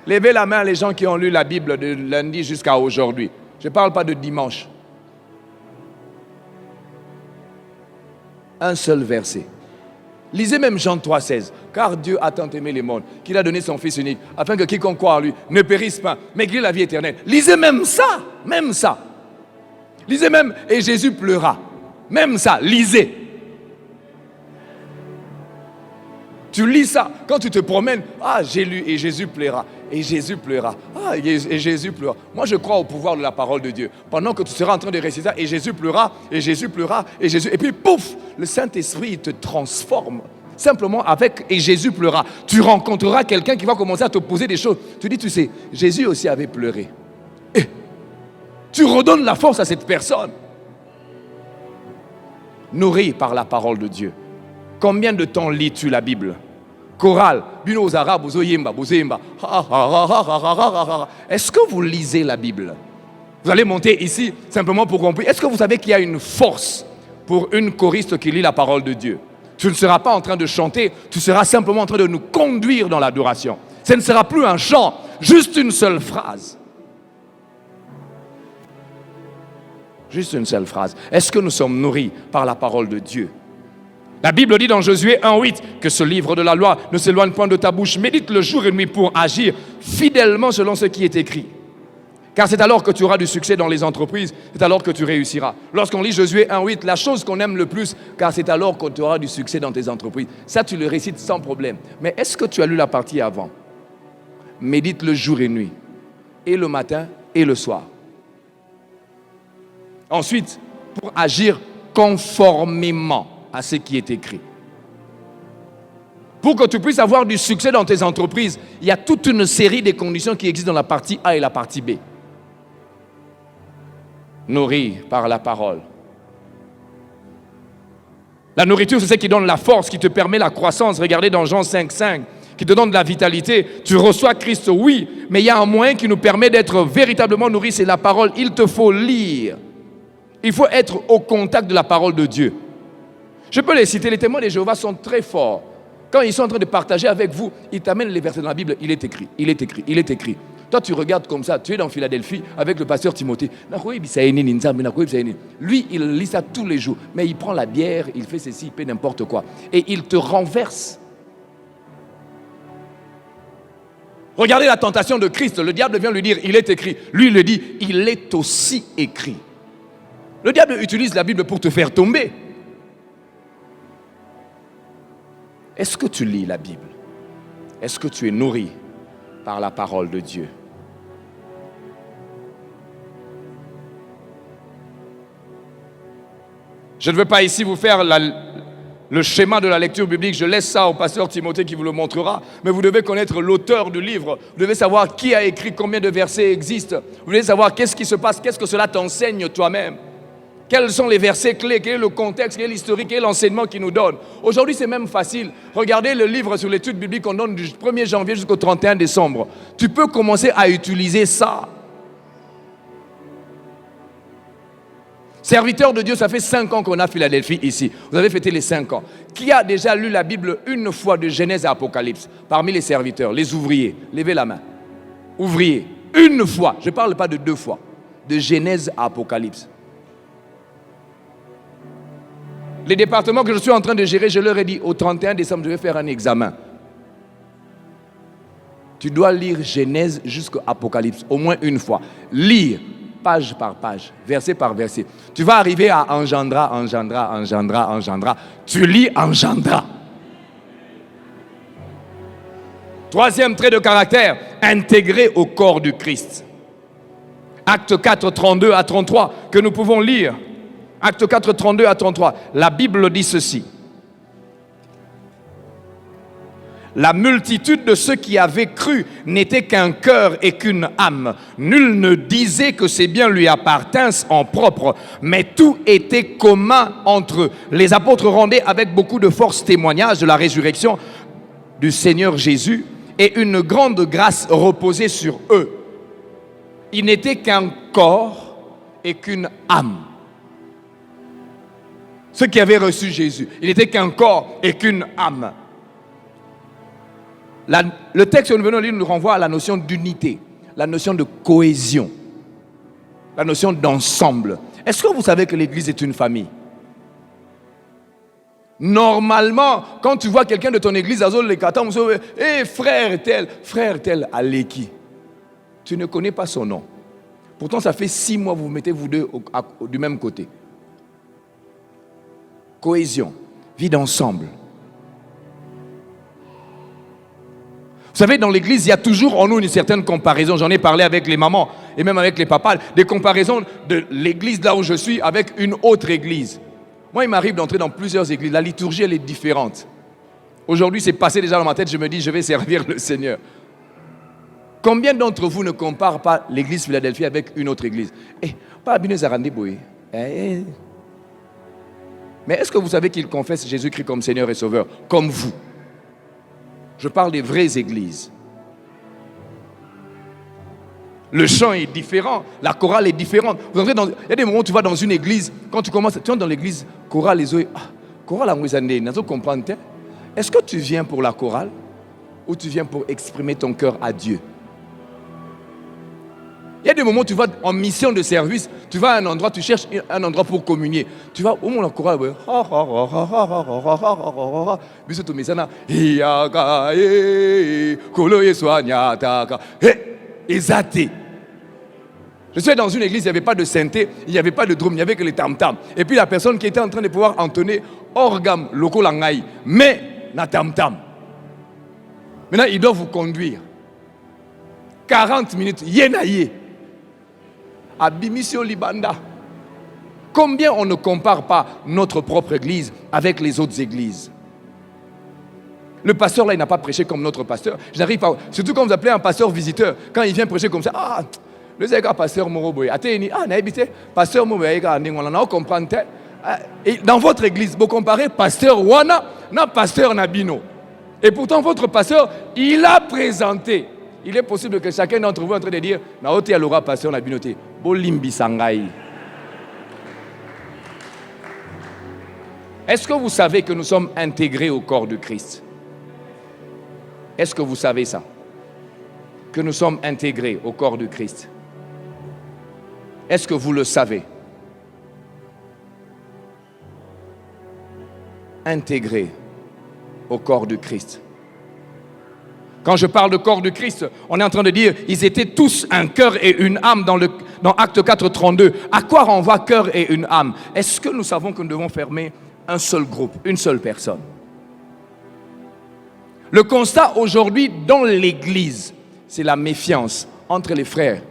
Levez la main les gens qui ont lu la Bible de lundi jusqu'à aujourd'hui. Je ne parle pas de dimanche. Un seul verset. Lisez même Jean 3,16. Car Dieu a tant aimé les mondes qu'il a donné son Fils unique, afin que quiconque croit en lui ne périsse pas, mais qu'il ait la vie éternelle. Lisez même ça. Même ça. Lisez même, et Jésus pleura. Même ça, lisez. Tu lis ça, quand tu te promènes, j'ai lu, et Jésus pleura. Et Jésus pleura. Et Jésus pleura. Moi, je crois au pouvoir de la parole de Dieu. Pendant que tu seras en train de réciter ça, et Jésus pleura, et Jésus pleura, et Jésus... Et puis, pouf, le Saint-Esprit te transforme. Simplement avec, et Jésus pleura. Tu rencontreras quelqu'un qui va commencer à te poser des choses. Tu dis, tu sais, Jésus aussi avait pleuré. Tu redonnes la force à cette personne. nourri par la parole de Dieu. Combien de temps lis-tu la Bible? Chorale, est-ce que vous lisez la Bible? Vous allez monter ici simplement pour comprendre. Est-ce que vous savez qu'il y a une force pour une choriste qui lit la parole de Dieu? Tu ne seras pas en train de chanter, tu seras simplement en train de nous conduire dans l'adoration. Ce ne sera plus un chant, juste une seule phrase. Juste une seule phrase. Est-ce que nous sommes nourris par la parole de Dieu? La Bible dit dans Josué 1:8 que ce livre de la loi ne s'éloigne point de ta bouche. Médite le jour et nuit pour agir fidèlement selon ce qui est écrit. Car c'est alors que tu auras du succès dans les entreprises, c'est alors que tu réussiras. Lorsqu'on lit Josué 1:8, la chose qu'on aime le plus, car c'est alors que tu auras du succès dans tes entreprises. Ça, tu le récites sans problème. Mais est-ce que tu as lu la partie avant? Médite le jour et nuit, et le matin et le soir. Ensuite, pour agir conformément à ce qui est écrit. Pour que tu puisses avoir du succès dans tes entreprises, il y a toute une série de conditions qui existent dans la partie A et la partie B. Nourri par la parole. La nourriture, c'est ce qui donne la force, qui te permet la croissance. Regardez dans Jean 5:5, qui te donne de la vitalité. Tu reçois Christ, oui, mais il y a un moyen qui nous permet d'être véritablement nourris, c'est la parole. Il te faut lire. Il faut être au contact de la parole de Dieu. Je peux les citer, les témoins de Jéhovah sont très forts. Quand ils sont en train de partager avec vous, ils t'amènent les versets dans la Bible, il est écrit, il est écrit, il est écrit. Toi, tu regardes comme ça, tu es dans Philadelphie avec le pasteur Timothée. Lui, il lit ça tous les jours, mais il prend la bière, il fait ceci, il fait n'importe quoi. Et il te renverse. Regardez la tentation de Christ, le diable vient lui dire, il est écrit. Lui, il le dit, il est aussi écrit. Le diable utilise la Bible pour te faire tomber. Est-ce que tu lis la Bible? Est-ce que tu es nourri par la parole de Dieu? Je ne veux pas ici vous faire le schéma de la lecture biblique. Je laisse ça au pasteur Timothée qui vous le montrera. Mais vous devez connaître l'auteur du livre. Vous devez savoir qui a écrit, combien de versets existent. Vous devez savoir qu'est-ce qui se passe, qu'est-ce que cela t'enseigne toi-même. Quels sont les versets clés, quel est le contexte, quel est l'historique, quel est l'enseignement qu'il nous donne. Aujourd'hui, c'est même facile. Regardez le livre sur l'étude biblique qu'on donne du 1er janvier jusqu'au 31 décembre. Tu peux commencer à utiliser ça. Serviteur de Dieu, ça fait 5 ans qu'on a Philadelphie ici. Vous avez fêté les 5 ans. Qui a déjà lu la Bible une fois de Genèse à Apocalypse? Parmi les serviteurs, les ouvriers, levez la main. Ouvriers, une fois. Je ne parle pas de 2 fois. De Genèse à Apocalypse. Les départements que je suis en train de gérer, je leur ai dit, au 31 décembre, je vais faire un examen. Tu dois lire Genèse jusqu'à Apocalypse, au moins une fois. Lire, page par page, verset par verset. Tu vas arriver à engendra. Tu lis engendra. Troisième trait de caractère, intégré au corps du Christ. Acte 4, 32 à 33, que nous pouvons lire. Acte 4, 32 à 33. La Bible dit ceci. La multitude de ceux qui avaient cru n'était qu'un cœur et qu'une âme. Nul ne disait que ses biens lui appartinssent en propre, mais tout était commun entre eux. Les apôtres rendaient avec beaucoup de force témoignage de la résurrection du Seigneur Jésus, et une grande grâce reposait sur eux. Ils n'étaient qu'un corps et qu'une âme. Ceux qui avaient reçu Jésus, il n'était qu'un corps et qu'une âme. Le texte que nous venons de lire nous renvoie à la notion d'unité, la notion de cohésion, la notion d'ensemble. Est-ce que vous savez que l'Église est une famille? Normalement, quand tu vois quelqu'un de ton église, frère tel, Aleki, tu ne connais pas son nom. Pourtant, ça fait 6 mois que vous mettez vous deux du même côté. Cohésion, vie d'ensemble. Vous savez, dans l'église, il y a toujours en nous une certaine comparaison. J'en ai parlé avec les mamans et même avec les papas, des comparaisons de l'église là où je suis avec une autre église. Moi, il m'arrive d'entrer dans plusieurs églises. La liturgie, elle est différente. Aujourd'hui, c'est passé déjà dans ma tête, je me dis, je vais servir le Seigneur. Combien d'entre vous ne comparent pas l'église Philadelphie avec une autre église? Pas Abinez Arandeboé. Mais est-ce que vous savez qu'ils confessent Jésus-Christ comme Seigneur et Sauveur, comme vous? Je parle des vraies églises. Le chant est différent, la chorale est différente. Il y a des moments où tu vas dans une église, quand tu commences, tu vas dans l'église, chorale, les oeufs, chorale à Mouizane, n'a-t-on comprendre? Est-ce que tu viens pour la chorale ou tu viens pour exprimer ton cœur à Dieu? Il y a des moments où tu vas en mission de service, tu vas à un endroit, tu cherches un endroit pour communier. Tu vas au moment la chorale, exaté. Je suis dans une église, il n'y avait pas de synthé, il n'y avait pas de drum, il n'y avait que les tam-tam. Et puis la personne qui était en train de pouvoir entonner orgam, loko langai, mais na tam-tam. Maintenant, il doit vous conduire. 40 minutes, yenaye. Abimisio Libanda. Combien on ne compare pas notre propre église avec les autres églises? Le pasteur là, il n'a pas prêché comme notre pasteur. Je n'arrive pas. Surtout quand vous appelez un pasteur visiteur, quand il vient prêcher comme ça, le zéga pasteur Moroboy, n'habité pasteur Moroboy, on a compris. Et dans votre église, vous comparez pasteur Wana, non pasteur Nabino. Et pourtant votre pasteur, il a présenté. Il est possible que chacun d'entre vous est en train de dire, Naote Alora pasteur Nabinote, Bolimbi Sangai. Est-ce que vous savez que nous sommes intégrés au corps de Christ? Est-ce que vous savez ça? Que nous sommes intégrés au corps de Christ? Est-ce que vous le savez? Intégrés au corps de Christ. Quand je parle de corps de Christ, on est en train de dire ils étaient tous un cœur et une âme dans Acte 4, 32. À quoi renvoie cœur et une âme? Est-ce que nous savons que nous devons fermer un seul groupe, une seule personne? Le constat aujourd'hui dans l'Église, c'est la méfiance entre les frères,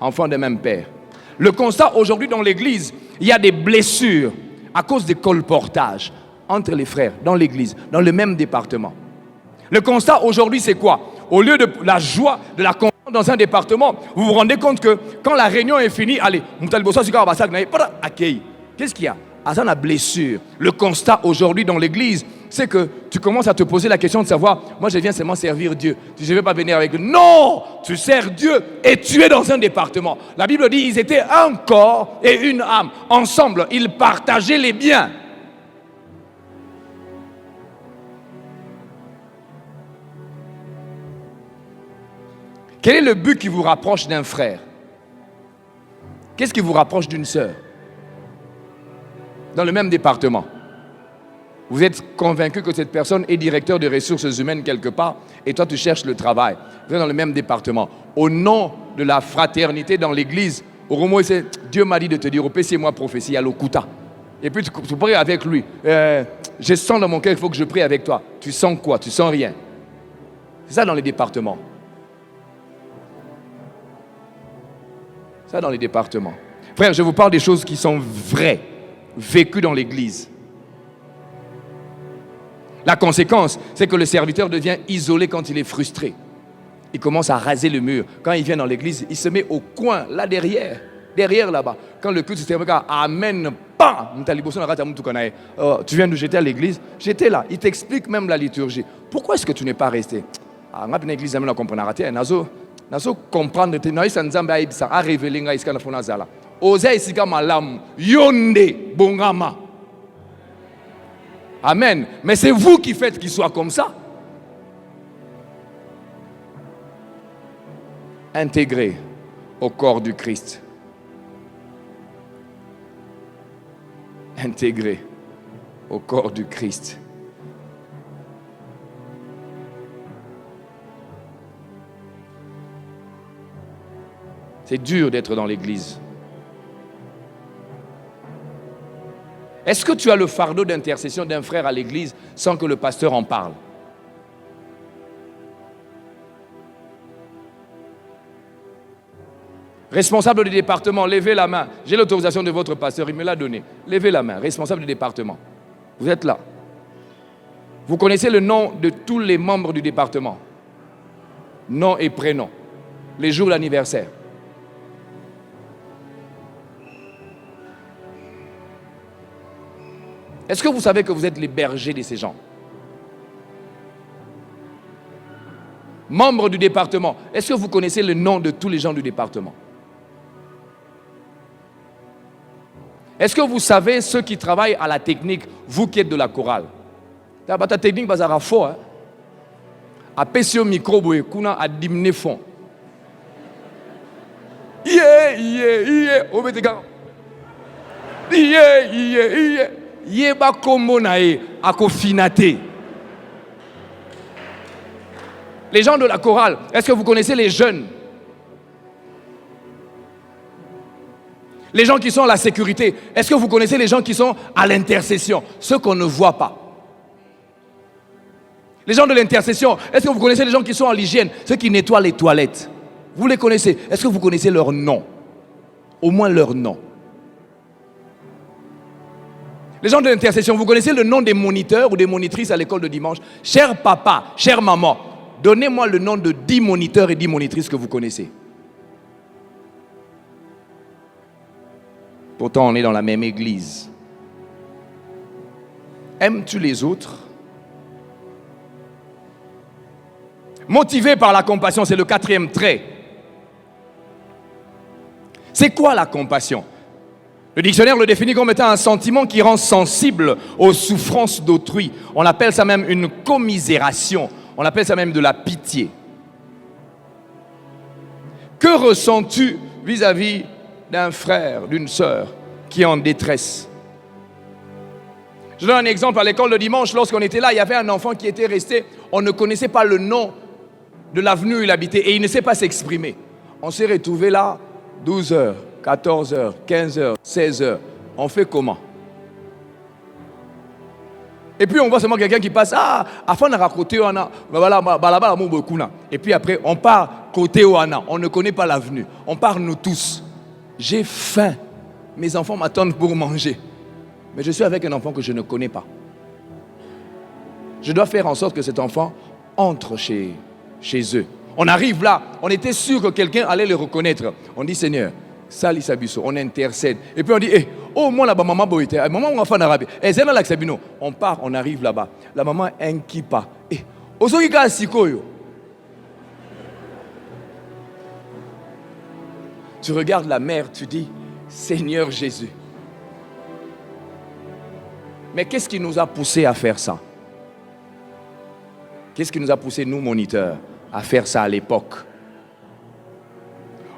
enfants d'un même père. Le constat aujourd'hui dans l'Église, il y a des blessures à cause des colportages entre les frères dans l'Église, dans le même département. Le constat aujourd'hui, c'est quoi? Au lieu de la joie, de la confiance dans un département, vous vous rendez compte que quand la réunion est finie, allez, qu'est-ce qu'il y a? La blessure. Le constat aujourd'hui dans l'église, c'est que tu commences à te poser la question de savoir, moi je viens seulement servir Dieu. Je ne vais pas venir avec eux. Non, tu sers Dieu et tu es dans un département. La Bible dit, ils étaient un corps et une âme. Ensemble, ils partageaient les biens. Quel est le but qui vous rapproche d'un frère? Qu'est-ce qui vous rapproche d'une sœur? Dans le même département. Vous êtes convaincu que cette personne est directeur de ressources humaines quelque part et toi tu cherches le travail. Vous êtes dans le même département. Au nom de la fraternité dans l'église, au moment où Dieu m'a dit de te dire, au PC-moi prophétie à l'Okuta. Et puis tu pries avec lui. Je sens dans mon cœur qu'il faut que je prie avec toi. Tu sens quoi? Tu sens rien. C'est ça dans les départements. Ça dans les départements. Frère, je vous parle des choses qui sont vraies, vécues dans l'église. La conséquence, c'est que le serviteur devient isolé quand il est frustré. Il commence à raser le mur. Quand il vient dans l'église, il se met au coin, là derrière là-bas. Quand le culte se termine, amen, pas. Tu viens d'où? J'étais à l'église. J'étais là. Il t'explique même la liturgie. Pourquoi est-ce que tu n'es pas resté? L'église, je comprends raté. Nazo comprendre te na isa nzambe aibisa a révéler nga iska na fona zala oza isika malamu yonde bongama. Amen. Mais c'est vous qui faites qu'il soit comme ça. Intégré au corps du Christ. Intégré au corps du Christ. C'est dur d'être dans l'église. Est-ce que tu as le fardeau d'intercession d'un frère à l'église sans que le pasteur en parle? Responsable du département, levez la main. J'ai l'autorisation de votre pasteur, il me l'a donné. Levez la main, responsable du département. Vous êtes là. Vous connaissez le nom de tous les membres du département. Nom et prénom. Les jours d'anniversaire. Est-ce que vous savez que vous êtes les bergers de ces gens? Membres du département, est-ce que vous connaissez le nom de tous les gens du département? Est-ce que vous savez ceux qui travaillent à la technique, vous qui êtes de la chorale? Ta technique, ça sera fort. À PCO micro, à diminuer fond. Les gens de la chorale, est-ce que vous connaissez les jeunes? Les gens qui sont à la sécurité, est-ce que vous connaissez les gens qui sont à l'intercession? Ceux qu'on ne voit pas. Les gens de l'intercession, est-ce que vous connaissez les gens qui sont à l'hygiène? Ceux qui nettoient les toilettes. Vous les connaissez? Est-ce que vous connaissez leur nom? Au moins leur nom. Les gens de l'intercession, vous connaissez le nom des moniteurs ou des monitrices à l'école de dimanche? Cher papa, chère maman, donnez-moi le nom de 10 moniteurs et 10 monitrices que vous connaissez. Pourtant, on est dans la même église. Aimes-tu les autres? Motivé par la compassion, c'est le 4e trait. C'est quoi la compassion? Le dictionnaire le définit comme étant un sentiment qui rend sensible aux souffrances d'autrui. On appelle ça même une commisération. On appelle ça même de la pitié. Que ressens-tu vis-à-vis d'un frère, d'une sœur qui est en détresse? Je donne un exemple. À l'école le dimanche, lorsqu'on était là, il y avait un enfant qui était resté. On ne connaissait pas le nom de l'avenue où il habitait et il ne sait pas s'exprimer. On s'est retrouvés là, 12h, 14h, 15h, 16h. On fait comment? Et puis on voit seulement quelqu'un qui passe, afin de raconter, et puis après on part côté Oana, on ne connaît pas l'avenue, on part nous tous. J'ai faim, mes enfants m'attendent pour manger, mais je suis avec un enfant que je ne connais pas. Je dois faire en sorte que cet enfant entre chez eux. On arrive là, on était sûr que quelqu'un allait le reconnaître. On dit Seigneur, Sali Sabiso, on intercède. Et puis on dit, oh, moi là-bas, maman boite, maman on va faire arabe. Et c'est là la Sabino. On part, on arrive là-bas. La maman inquipa. Et osoki sikoyo. Tu regardes la mère, tu dis, Seigneur Jésus. Mais qu'est-ce qui nous a poussé à faire ça? Qu'est-ce qui nous a poussé, nous, moniteurs, à faire ça à l'époque?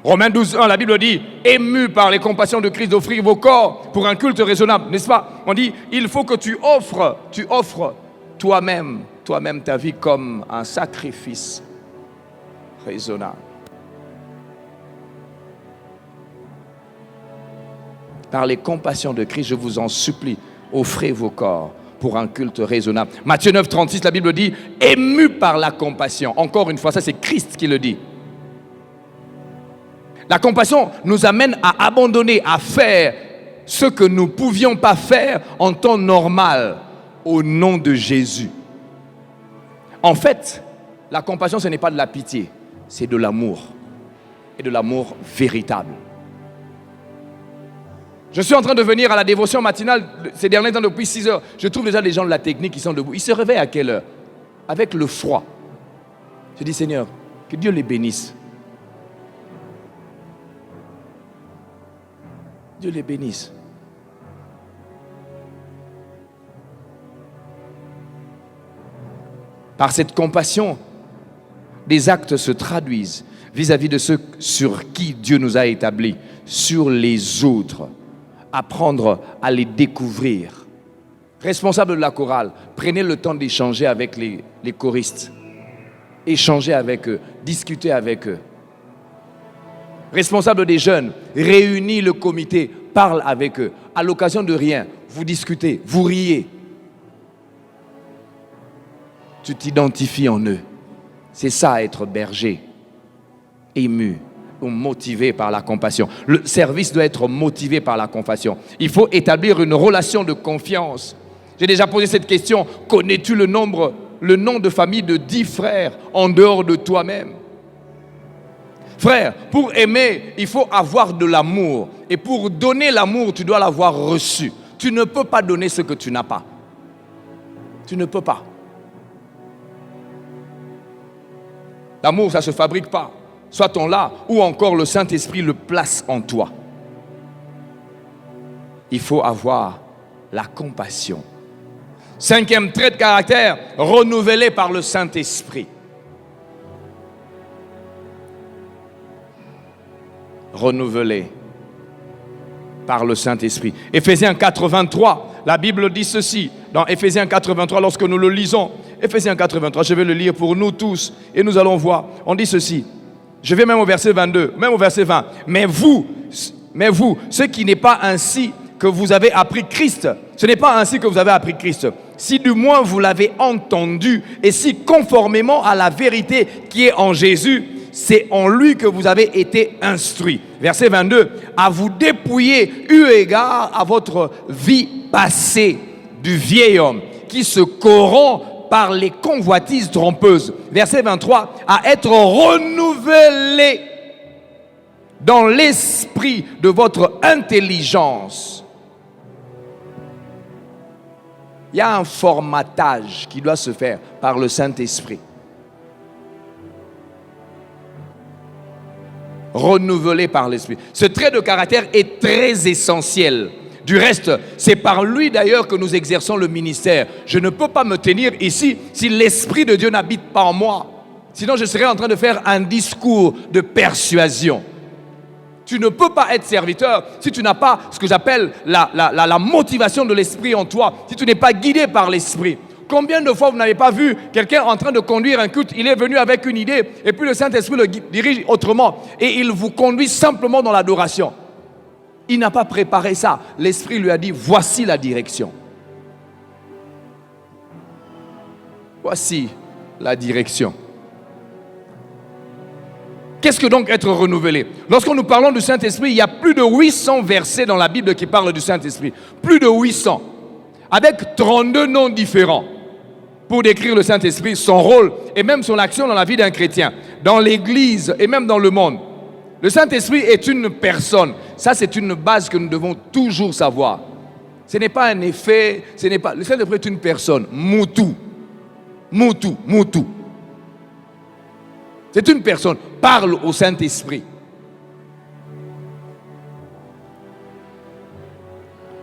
Romains 12:1, la Bible dit, ému par les compassions de Christ d'offrir vos corps pour un culte raisonnable, n'est-ce pas? On dit, il faut que tu offres toi-même ta vie comme un sacrifice raisonnable. Par les compassions de Christ, je vous en supplie, offrez vos corps pour un culte raisonnable. Matthieu 9:36, la Bible dit, ému par la compassion. Encore une fois, ça c'est Christ qui le dit. La compassion nous amène à abandonner, à faire ce que nous ne pouvions pas faire en temps normal, au nom de Jésus. En fait, la compassion, ce n'est pas de la pitié, c'est de l'amour. Et de l'amour véritable. Je suis en train de venir à la dévotion matinale ces derniers temps depuis 6 heures. Je trouve déjà les gens de la technique qui sont debout. Ils se réveillent à quelle heure? Avec le froid. Je dis Seigneur, que Dieu les bénisse. Dieu les bénisse. Par cette compassion, des actes se traduisent vis-à-vis de ceux sur qui Dieu nous a établis, sur les autres. Apprendre à les découvrir. Responsable de la chorale, prenez le temps d'échanger avec les choristes. Échanger avec eux, discuter avec eux. Responsable des jeunes, réunis le comité, parle avec eux. À l'occasion de rien, vous discutez, vous riez. Tu t'identifies en eux. C'est ça être berger, ému ou motivé par la compassion. Le service doit être motivé par la compassion. Il faut établir une relation de confiance. J'ai déjà posé cette question. Connais-tu le nom de famille de 10 frères en dehors de toi-même? Frère, pour aimer, il faut avoir de l'amour. Et pour donner l'amour, tu dois l'avoir reçu. Tu ne peux pas donner ce que tu n'as pas. Tu ne peux pas. L'amour, ça ne se fabrique pas. Soit-on là, ou encore le Saint-Esprit le place en toi. Il faut avoir la compassion. 5e trait de caractère, renouvelé par le Saint-Esprit. Renouvelé par le Saint-Esprit. Éphésiens 4:23, la Bible dit ceci. Dans Éphésiens 4:23, lorsque nous le lisons, Éphésiens 4:23, je vais le lire pour nous tous et nous allons voir. On dit ceci. Je vais même au verset 22, même au verset 20. Mais vous, ce qui n'est pas ainsi que vous avez appris Christ. Ce n'est pas ainsi que vous avez appris Christ. Si du moins vous l'avez entendu et si conformément à la vérité qui est en Jésus, c'est en lui que vous avez été instruits. Verset 22. À vous dépouiller eu égard à votre vie passée du vieil homme qui se corrompt par les convoitises trompeuses. Verset 23. À être renouvelé dans l'esprit de votre intelligence. Il y a un formatage qui doit se faire par le Saint-Esprit. Renouvelé par l'Esprit. Ce trait de caractère est très essentiel. Du reste, c'est par lui d'ailleurs que nous exerçons le ministère. Je ne peux pas me tenir ici si l'Esprit de Dieu n'habite pas en moi. Sinon, je serais en train de faire un discours de persuasion. Tu ne peux pas être serviteur si tu n'as pas ce que j'appelle la motivation de l'Esprit en toi, si tu n'es pas guidé par l'Esprit. Combien de fois vous n'avez pas vu quelqu'un en train de conduire un culte, il est venu avec une idée et puis le Saint-Esprit le dirige autrement et il vous conduit simplement dans l'adoration. Il n'a pas préparé ça. L'Esprit lui a dit, voici la direction. Voici la direction. Qu'est-ce que donc être renouvelé? Lorsque nous parlons du Saint-Esprit, il y a plus de 800 versets dans la Bible qui parlent du Saint-Esprit. Plus de 800. Avec 32 noms différents pour décrire le Saint-Esprit, son rôle et même son action dans la vie d'un chrétien, dans l'Église et même dans le monde. Le Saint-Esprit est une personne. Ça, c'est une base que nous devons toujours savoir. Ce n'est pas un effet, le Saint-Esprit est une personne. Moutou. C'est une personne. Parle au Saint-Esprit.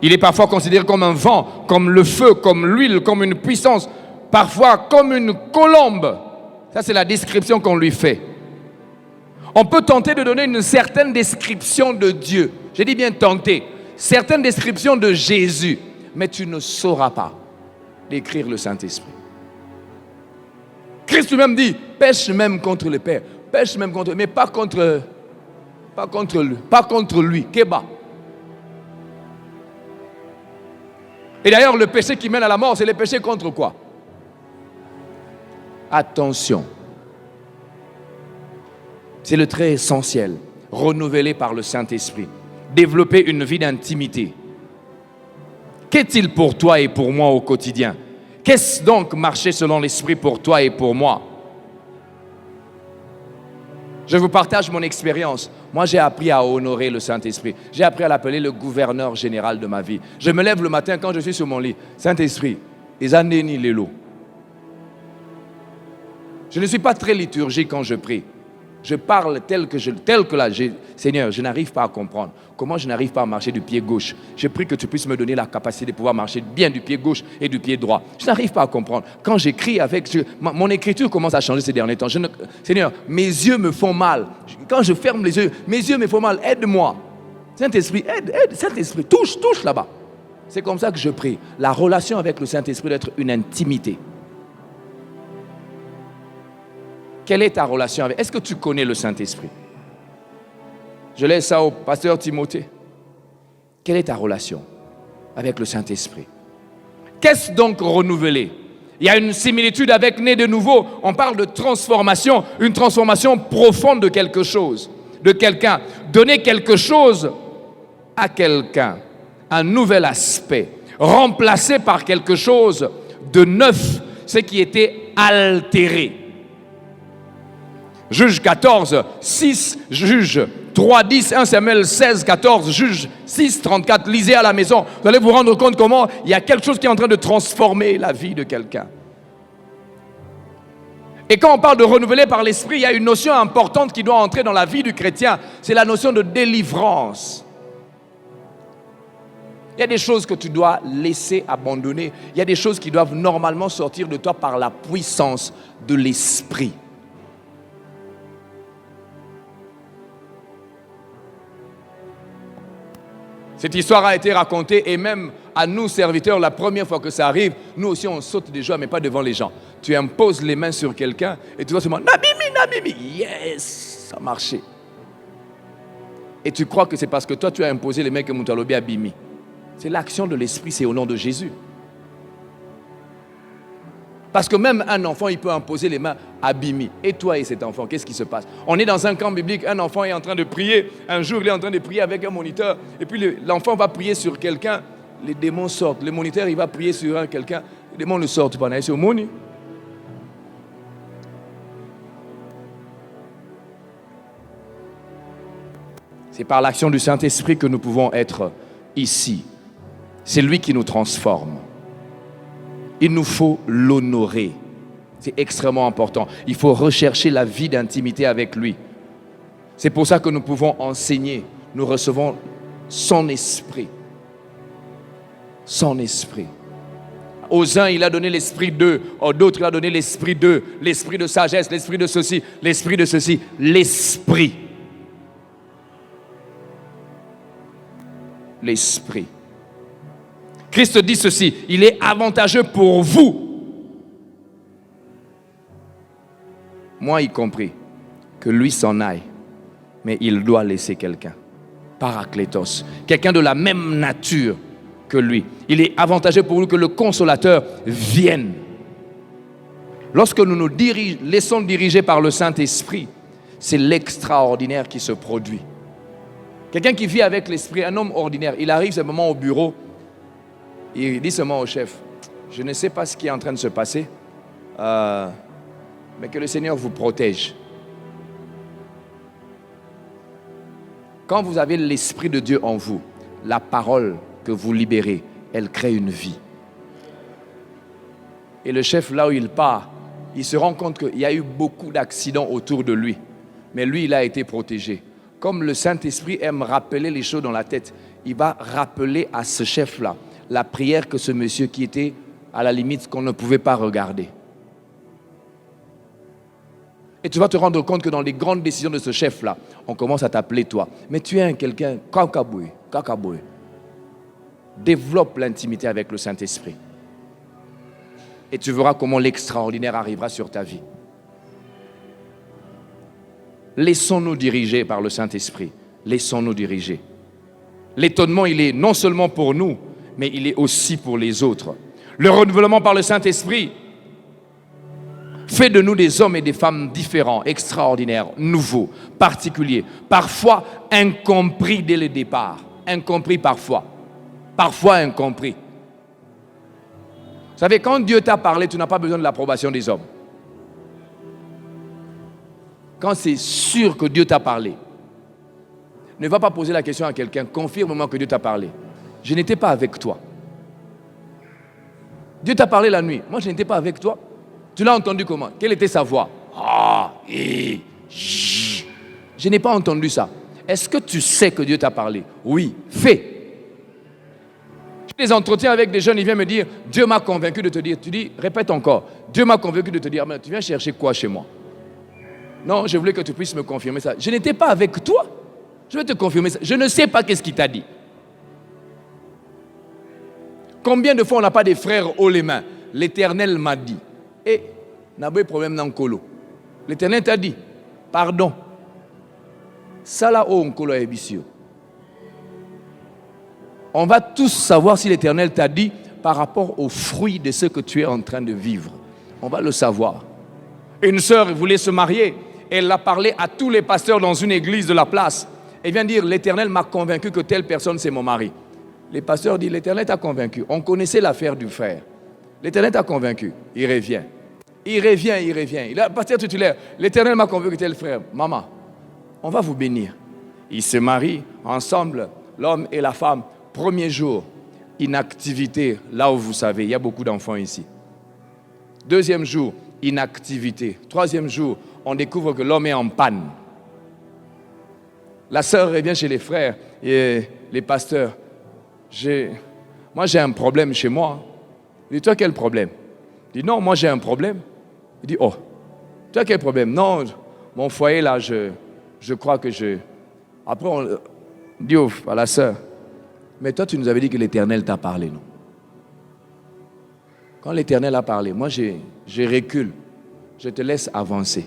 Il est parfois considéré comme un vent, comme le feu, comme l'huile, comme une puissance, parfois comme une colombe. Ça, c'est la description qu'on lui fait. On peut tenter de donner une certaine description de Dieu. Je dis bien tenter. Certaines descriptions de Jésus. Mais tu ne sauras pas décrire le Saint-Esprit. Christ lui-même dit, pêche même contre le Père. Pêche même contre, mais pas contre lui. Kéba. Et d'ailleurs, le péché qui mène à la mort, c'est le péché contre quoi? Attention. C'est le trait essentiel. Renouvelé par le Saint-Esprit. Développer une vie d'intimité. Qu'est-il pour toi et pour moi au quotidien? Qu'est-ce donc marcher selon l'Esprit pour toi et pour moi? Je vous partage mon expérience. Moi, j'ai appris à honorer le Saint-Esprit. J'ai appris à l'appeler le gouverneur général de ma vie. Je me lève le matin quand je suis sur mon lit. Saint-Esprit, Ezaneni Lelo. Je ne suis pas très liturgique quand je prie. Je parle tel que là. Seigneur, je n'arrive pas à comprendre. Comment je n'arrive pas à marcher du pied gauche? Je prie que tu puisses me donner la capacité de pouvoir marcher bien du pied gauche et du pied droit. Je n'arrive pas à comprendre. Quand j'écris mon écriture commence à changer ces derniers temps. Seigneur, mes yeux me font mal. Quand je ferme les yeux, mes yeux me font mal. Aide-moi. Saint-Esprit, aide. Saint-Esprit, touche là-bas. C'est comme ça que je prie. La relation avec le Saint-Esprit doit être une intimité. Quelle est ta relation avec? Est-ce que tu connais le Saint-Esprit? Je laisse ça au pasteur Timothée. Quelle est ta relation avec le Saint-Esprit? Qu'est-ce donc renouvelé? Il y a une similitude avec né de nouveau. On parle de transformation, une transformation profonde de quelque chose, de quelqu'un. Donner quelque chose à quelqu'un, un nouvel aspect, remplacé par quelque chose de neuf, ce qui était altéré. Juge 14, 6, Juge 3:10, 1 Samuel 16, 14, Juge 6, 34. Lisez à la maison. Vous allez vous rendre compte comment il y a quelque chose qui est en train de transformer la vie de quelqu'un. Et quand on parle de renouveler par l'esprit, il y a une notion importante qui doit entrer dans la vie du chrétien. C'est la notion de délivrance. Il y a des choses que tu dois laisser abandonner. Il y a des choses qui doivent normalement sortir de toi par la puissance de l'esprit. Cette histoire a été racontée et même à nous, serviteurs, la première fois que ça arrive, nous aussi on saute des joies, mais pas devant les gens. Tu imposes les mains sur quelqu'un et tu vas seulement « Nabimi, Nabimi !» Yes, ça a marché. Et tu crois que c'est parce que toi tu as imposé les mains que Moutalobi a bimi. C'est l'action de l'esprit, c'est au nom de Jésus. Parce que même un enfant, il peut imposer les mains à Bimi. Et toi et cet enfant, qu'est-ce qui se passe? On est dans un camp biblique, un enfant est en train de prier. Un jour, il est en train de prier avec un moniteur. Et puis l'enfant va prier sur quelqu'un. Les démons sortent. Le moniteur, il va prier sur quelqu'un. Les démons ne sortent pas. C'est au moni. C'est par l'action du Saint-Esprit que nous pouvons être ici. C'est lui qui nous transforme. Il nous faut l'honorer. C'est extrêmement important. Il faut rechercher la vie d'intimité avec lui. C'est pour ça que nous pouvons enseigner. Nous recevons son esprit. Son esprit. Aux uns, il a donné l'esprit d'eux. Aux d'autres, il a donné l'esprit d'eux. L'esprit de sagesse, l'esprit de ceci, l'esprit de ceci. L'esprit. L'esprit. Christ dit ceci, il est avantageux pour vous, moi y compris, que lui s'en aille, mais il doit laisser quelqu'un, Paraclétos, quelqu'un de la même nature que lui. Il est avantageux pour nous que le consolateur vienne. Lorsque nous nous laissons diriger par le Saint-Esprit, c'est l'extraordinaire qui se produit. Quelqu'un qui vit avec l'esprit, un homme ordinaire, il arrive simplement au bureau, il dit seulement au chef, je ne sais pas ce qui est en train de se passer, mais que le Seigneur vous protège. Quand vous avez l'Esprit de Dieu en vous, la parole que vous libérez, elle crée une vie. Et le chef, là où il part, il se rend compte qu'il y a eu beaucoup d'accidents autour de lui. Mais lui, il a été protégé. Comme le Saint-Esprit aime rappeler les choses dans la tête, il va rappeler à ce chef-là la prière que ce monsieur qui était à la limite qu'on ne pouvait pas regarder. Et tu vas te rendre compte que dans les grandes décisions de ce chef-là, on commence à t'appeler toi. Mais tu es quelqu'un, kakaboué. Développe l'intimité avec le Saint-Esprit. Et tu verras comment l'extraordinaire arrivera sur ta vie. Laissons-nous diriger par le Saint-Esprit. Laissons-nous diriger. L'étonnement, il est non seulement pour nous, mais il est aussi pour les autres. Le renouvellement par le Saint-Esprit fait de nous des hommes et des femmes différents, extraordinaires, nouveaux, particuliers, parfois incompris dès le départ. Incompris parfois. Parfois incompris. Vous savez, quand Dieu t'a parlé, tu n'as pas besoin de l'approbation des hommes. Quand c'est sûr que Dieu t'a parlé, ne va pas poser la question à quelqu'un, confirme-moi que Dieu t'a parlé. Je n'étais pas avec toi. Dieu t'a parlé la nuit. Moi, je n'étais pas avec toi. Tu l'as entendu comment? Quelle était sa voix? Je n'ai pas entendu ça. Est-ce que tu sais que Dieu t'a parlé? Oui, fais. J'ai des entretiens avec des jeunes, ils viennent me dire, Dieu m'a convaincu de te dire. Tu dis, répète encore. Dieu m'a convaincu de te dire, mais tu viens chercher quoi chez moi? Non, je voulais que tu puisses me confirmer ça. Je n'étais pas avec toi. Je vais te confirmer ça. Je ne sais pas qu'est-ce qu'il t'a dit. Combien de fois on n'a pas des frères haut les mains? L'Éternel m'a dit. Et n'a pas de problème dans le colo. L'Éternel t'a dit, pardon. Ça là, on colo est vicieux. On va tous savoir si l'Éternel t'a dit par rapport aux fruits de ce que tu es en train de vivre. On va le savoir. Une sœur voulait se marier. Elle a parlé à tous les pasteurs dans une église de la place. Elle vient dire, l'Éternel m'a convaincu que telle personne c'est mon mari. Les pasteurs disent, l'Éternel t'a convaincu. On connaissait l'affaire du frère. L'Éternel t'a convaincu. Il revient. Il est pasteur titulaire. L'Éternel m'a convaincu que tel frère. Maman, on va vous bénir. Ils se marient ensemble, l'homme et la femme. Premier jour, inactivité, là où vous savez, il y a beaucoup d'enfants ici. Deuxième jour, inactivité. Troisième jour, on découvre que l'homme est en panne. La sœur revient chez les frères et les pasteurs. Moi, j'ai un problème chez moi. Il dit, toi, quel problème? Il dit, non, moi, j'ai un problème. Il dit, oh, toi, quel problème? Non, mon foyer, là, je crois que je... Après, on dit à la sœur, mais toi, tu nous avais dit que l'Éternel t'a parlé, non? Quand l'Éternel a parlé, moi, je recule. Je te laisse avancer.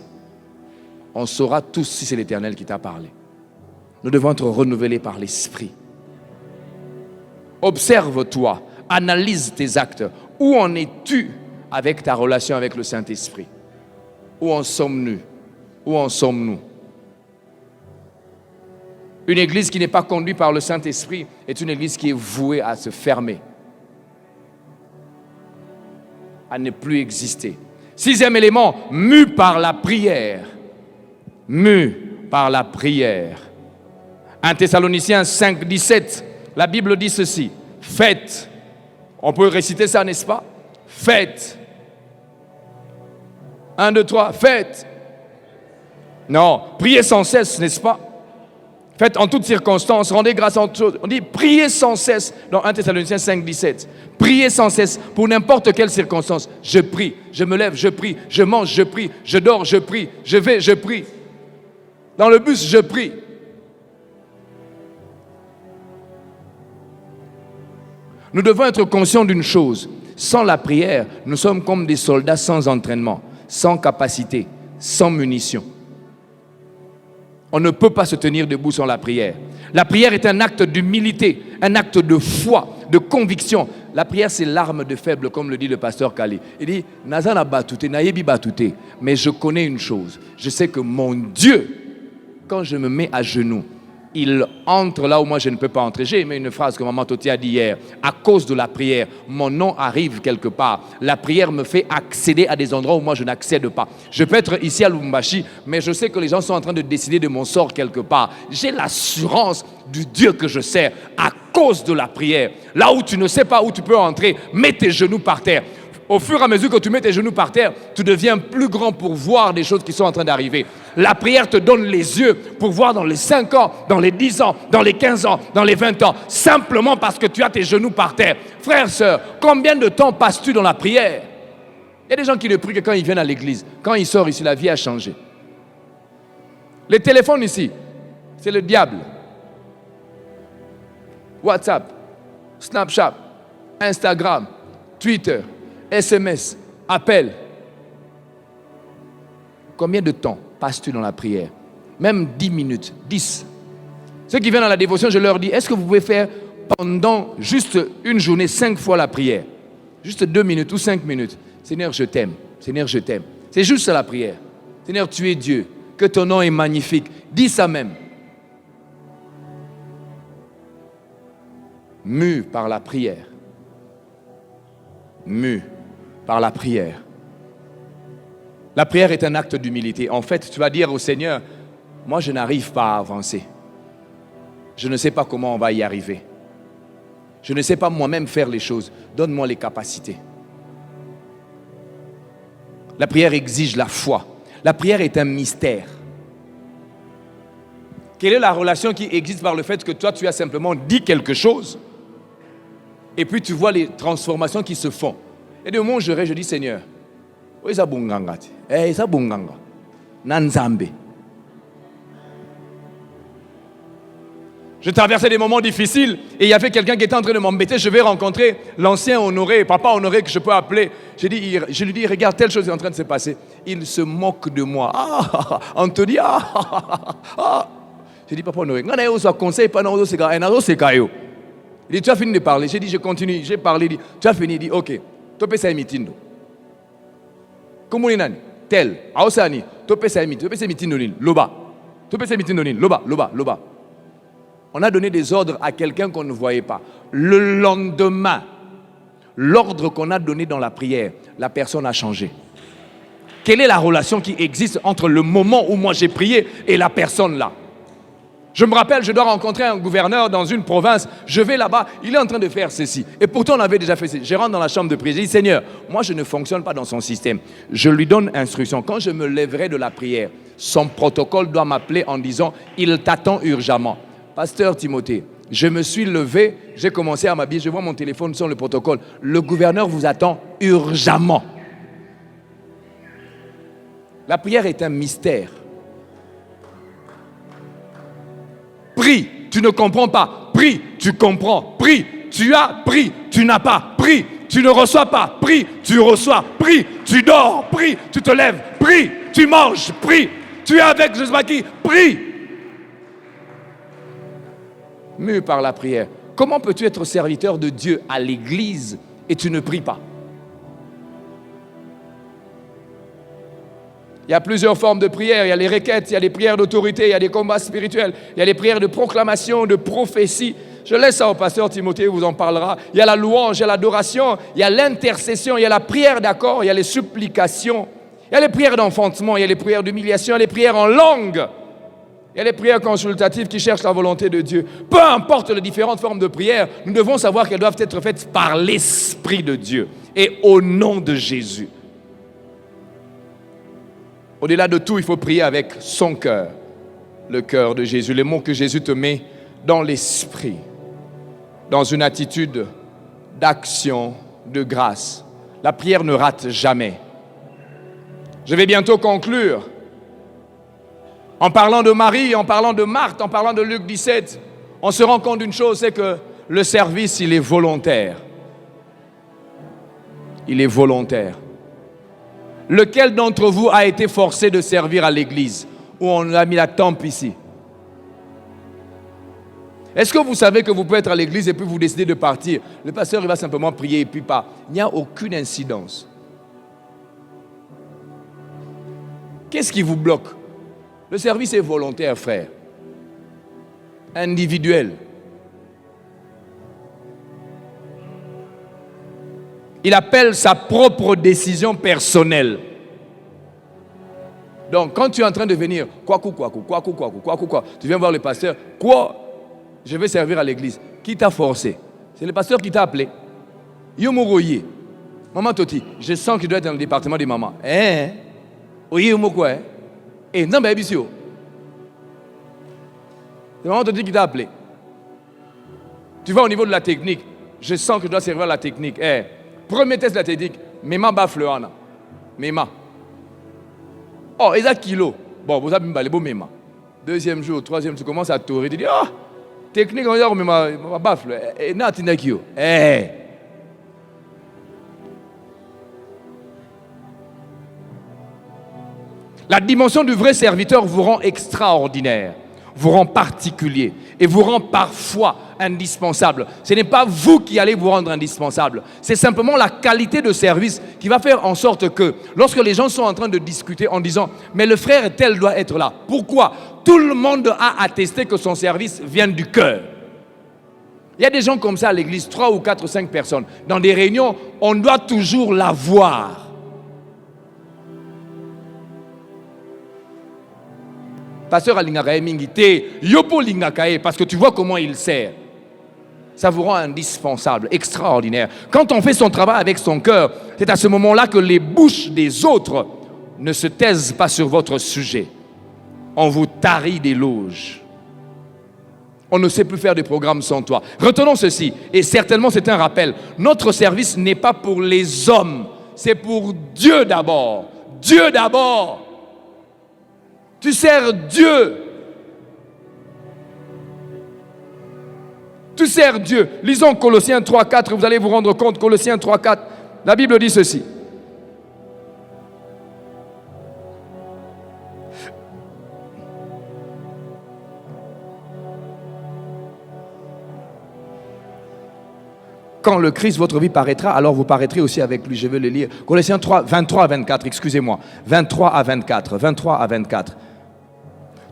On saura tous si c'est l'Éternel qui t'a parlé. Nous devons être renouvelés par l'Esprit. Observe-toi, analyse tes actes. Où en es-tu avec ta relation avec le Saint-Esprit? Où en sommes-nous? Où en sommes-nous? Une église qui n'est pas conduite par le Saint-Esprit est une église qui est vouée à se fermer, à ne plus exister. Sixième élément, mu par la prière. Mu par la prière. 1 Thessaloniciens 5, 17, la Bible dit ceci. Faites. On peut réciter ça, n'est-ce pas? Faites. 1, 2, 3, faites. Non, priez sans cesse, n'est-ce pas? Faites en toutes circonstances, rendez grâce en toutes choses. On dit priez sans cesse dans 1 Thessaloniciens 5, 17. Priez sans cesse pour n'importe quelle circonstance. Je prie, je me lève, je prie, je mange, je prie, je dors, je prie, je vais, je prie. Dans le bus, je prie. Nous devons être conscients d'une chose. Sans la prière, nous sommes comme des soldats sans entraînement, sans capacité, sans munitions. On ne peut pas se tenir debout sans la prière. La prière est un acte d'humilité, un acte de foi, de conviction. La prière, c'est l'arme de faible, comme le dit le pasteur Kali. Il dit, Nazana batouté, nayebi batouté. Mais je connais une chose. Je sais que mon Dieu, quand je me mets à genoux, il entre là où moi je ne peux pas entrer. J'ai aimé une phrase que Maman Toti a dit hier. À cause de la prière, mon nom arrive quelque part. La prière me fait accéder à des endroits où moi je n'accède pas. Je peux être ici à Lubumbashi, mais je sais que les gens sont en train de décider de mon sort quelque part. J'ai l'assurance du Dieu que je sers à cause de la prière. Là où tu ne sais pas où tu peux entrer, mets tes genoux par terre. Au fur et à mesure que tu mets tes genoux par terre, tu deviens plus grand pour voir des choses qui sont en train d'arriver. La prière te donne les yeux pour voir dans les 5 ans, dans les 10 ans, dans les 15 ans, dans les 20 ans, simplement parce que tu as tes genoux par terre. Frères, sœurs, combien de temps passes-tu dans la prière? Il y a des gens qui ne prient que quand ils viennent à l'église. Quand ils sortent ici, la vie a changé. Les téléphones ici, c'est le diable. WhatsApp, Snapchat, Instagram, Twitter, SMS, appel. Combien de temps passes-tu dans la prière? Même 10 minutes, 10. Ceux qui viennent à la dévotion, je leur dis, est-ce que vous pouvez faire pendant juste une journée 5 fois la prière? Juste 2 minutes ou 5 minutes. Seigneur, je t'aime. Seigneur, je t'aime. C'est juste ça la prière. Seigneur, tu es Dieu. Que ton nom est magnifique. Dis ça même. Mu par la prière. Mu par la prière. La prière est un acte d'humilité. En fait, tu vas dire au Seigneur, moi je n'arrive pas à avancer. Je ne sais pas comment on va y arriver. Je ne sais pas moi-même faire les choses. Donne-moi les capacités. La prière exige la foi. La prière est un mystère. Quelle est la relation qui existe par le fait que toi tu as simplement dit quelque chose et puis tu vois les transformations qui se font. Et de mon je dis Seigneur, où est-ce bunganga? Eh, ça bunganga. Nanzambe. Je traversais des moments difficiles et il y avait quelqu'un qui était en train de m'embêter. Je vais rencontrer l'ancien Honoré, papa Honoré que je peux appeler. Je lui dis, regarde, telle chose est en train de se passer. Il se moque de moi. Ah, Anthony, Je dis, papa Honoré, conseil, il dit, tu as fini de parler. J'ai dit, je continue. J'ai parlé. Il dit, tu as fini. Il dit, ok. Topé ça mitindo. Comment il nani? Tel. Aosani. Topé ça mitindo. Topé ça mitindo nil. Loba. Topé ça mitindo nil. Loba. On a donné des ordres à quelqu'un qu'on ne voyait pas. Le lendemain, l'ordre qu'on a donné dans la prière, la personne a changé. Quelle est la relation qui existe entre le moment où moi j'ai prié et la personne là? Je me rappelle, je dois rencontrer un gouverneur dans une province. Je vais là-bas, il est en train de faire ceci. Et pourtant, on avait déjà fait ceci. Je rentre dans la chambre de prière. Je dis, Seigneur, moi, je ne fonctionne pas dans son système. Je lui donne instruction. Quand je me lèverai de la prière, son protocole doit m'appeler en disant, il t'attend urgemment. Pasteur Timothée, je me suis levé, j'ai commencé à m'habiller, je vois mon téléphone sur le protocole. Le gouverneur vous attend urgemment. La prière est un mystère. Prie, tu ne comprends pas. Prie, tu comprends. Prie, tu as. Prie, tu n'as pas. Prie, tu ne reçois pas. Prie, tu reçois. Prie, tu dors. Prie, tu te lèves. Prie, tu manges. Prie, tu es avec je ne sais pas qui. Prie. Mu par la prière. Comment peux-tu être serviteur de Dieu à l'église et tu ne pries pas? Il y a plusieurs formes de prière, il y a les requêtes, il y a les prières d'autorité, il y a des combats spirituels, il y a les prières de proclamation, de prophétie. Je laisse ça au pasteur Timothée, il vous en parlera. Il y a la louange, il y a l'adoration, il y a l'intercession, il y a la prière d'accord, il y a les supplications, il y a les prières d'enfantement, il y a les prières d'humiliation, il y a les prières en langue. Il y a les prières consultatives qui cherchent la volonté de Dieu. Peu importe les différentes formes de prière, nous devons savoir qu'elles doivent être faites par l'Esprit de Dieu et au nom de Jésus. Au-delà de tout, il faut prier avec son cœur, le cœur de Jésus, les mots que Jésus te met dans l'esprit, dans une attitude d'action, de grâce. La prière ne rate jamais. Je vais bientôt conclure. En parlant de Marie, en parlant de Marthe, en parlant de Luc 17, on se rend compte d'une chose, c'est que le service, il est volontaire. Il est volontaire. Lequel d'entre vous a été forcé de servir à l'église où on a mis la tempe ici? Est-ce que vous savez que vous pouvez être à l'église et puis vous décidez de partir? Le pasteur il va simplement prier et puis pas. Il n'y a aucune incidence. Qu'est-ce qui vous bloque? Le service est volontaire, frère. Individuel. Il appelle sa propre décision personnelle. Donc, quand tu es en train de venir, quoi, tu viens voir le pasteur, quoi, je vais servir à l'église. Qui t'a forcé? C'est le pasteur qui t'a appelé. Yomuroye. Maman Toti, je sens qu'il doit être dans le département des mamans. Oui, quoi? Non, mais c'est maman Toti qui t'a appelé. Tu vas au niveau de la technique. Je sens que je dois servir à la technique. Premier test de la technique, Mema bafle ana. Mema. Oh, et ça kilo. Bon, vous avez mis le bon Mema. Deuxième jour, troisième, tu commences à tourner. Tu dis, ah, technique, on dit, Mema bafle. Et n'a t'inquiète kio. La dimension du vrai serviteur vous rend extraordinaire, vous rend particulier et vous rend parfois indispensable. Ce n'est pas vous qui allez vous rendre indispensable. C'est simplement la qualité de service qui va faire en sorte que lorsque les gens sont en train de discuter en disant « mais le frère tel doit être là ». Pourquoi? Tout le monde a attesté que son service vient du cœur. Il y a des gens comme ça à l'église, 3 ou 4 ou 5 personnes. Dans des réunions, on doit toujours la voir. Pasteur Alingakae Mingite, Yopo Lingakae, parce que tu vois comment il sert. Ça vous rend indispensable, extraordinaire. Quand on fait son travail avec son cœur, c'est à ce moment-là que les bouches des autres ne se taisent pas sur votre sujet. On vous tarit d'éloges. On ne sait plus faire des programmes sans toi. Retenons ceci, et certainement c'est un rappel. Notre service n'est pas pour les hommes, c'est pour Dieu d'abord. Dieu d'abord. Tu sers Dieu. Tu sers Dieu. Lisons Colossiens 3.4, vous allez vous rendre compte, Colossiens 3.4, la Bible dit ceci. Quand le Christ, votre vie, paraîtra, alors vous paraîtrez aussi avec lui. Je vais le lire. Colossiens 3, 23 à 24, excusez-moi. 23 à 24, 23 à 24.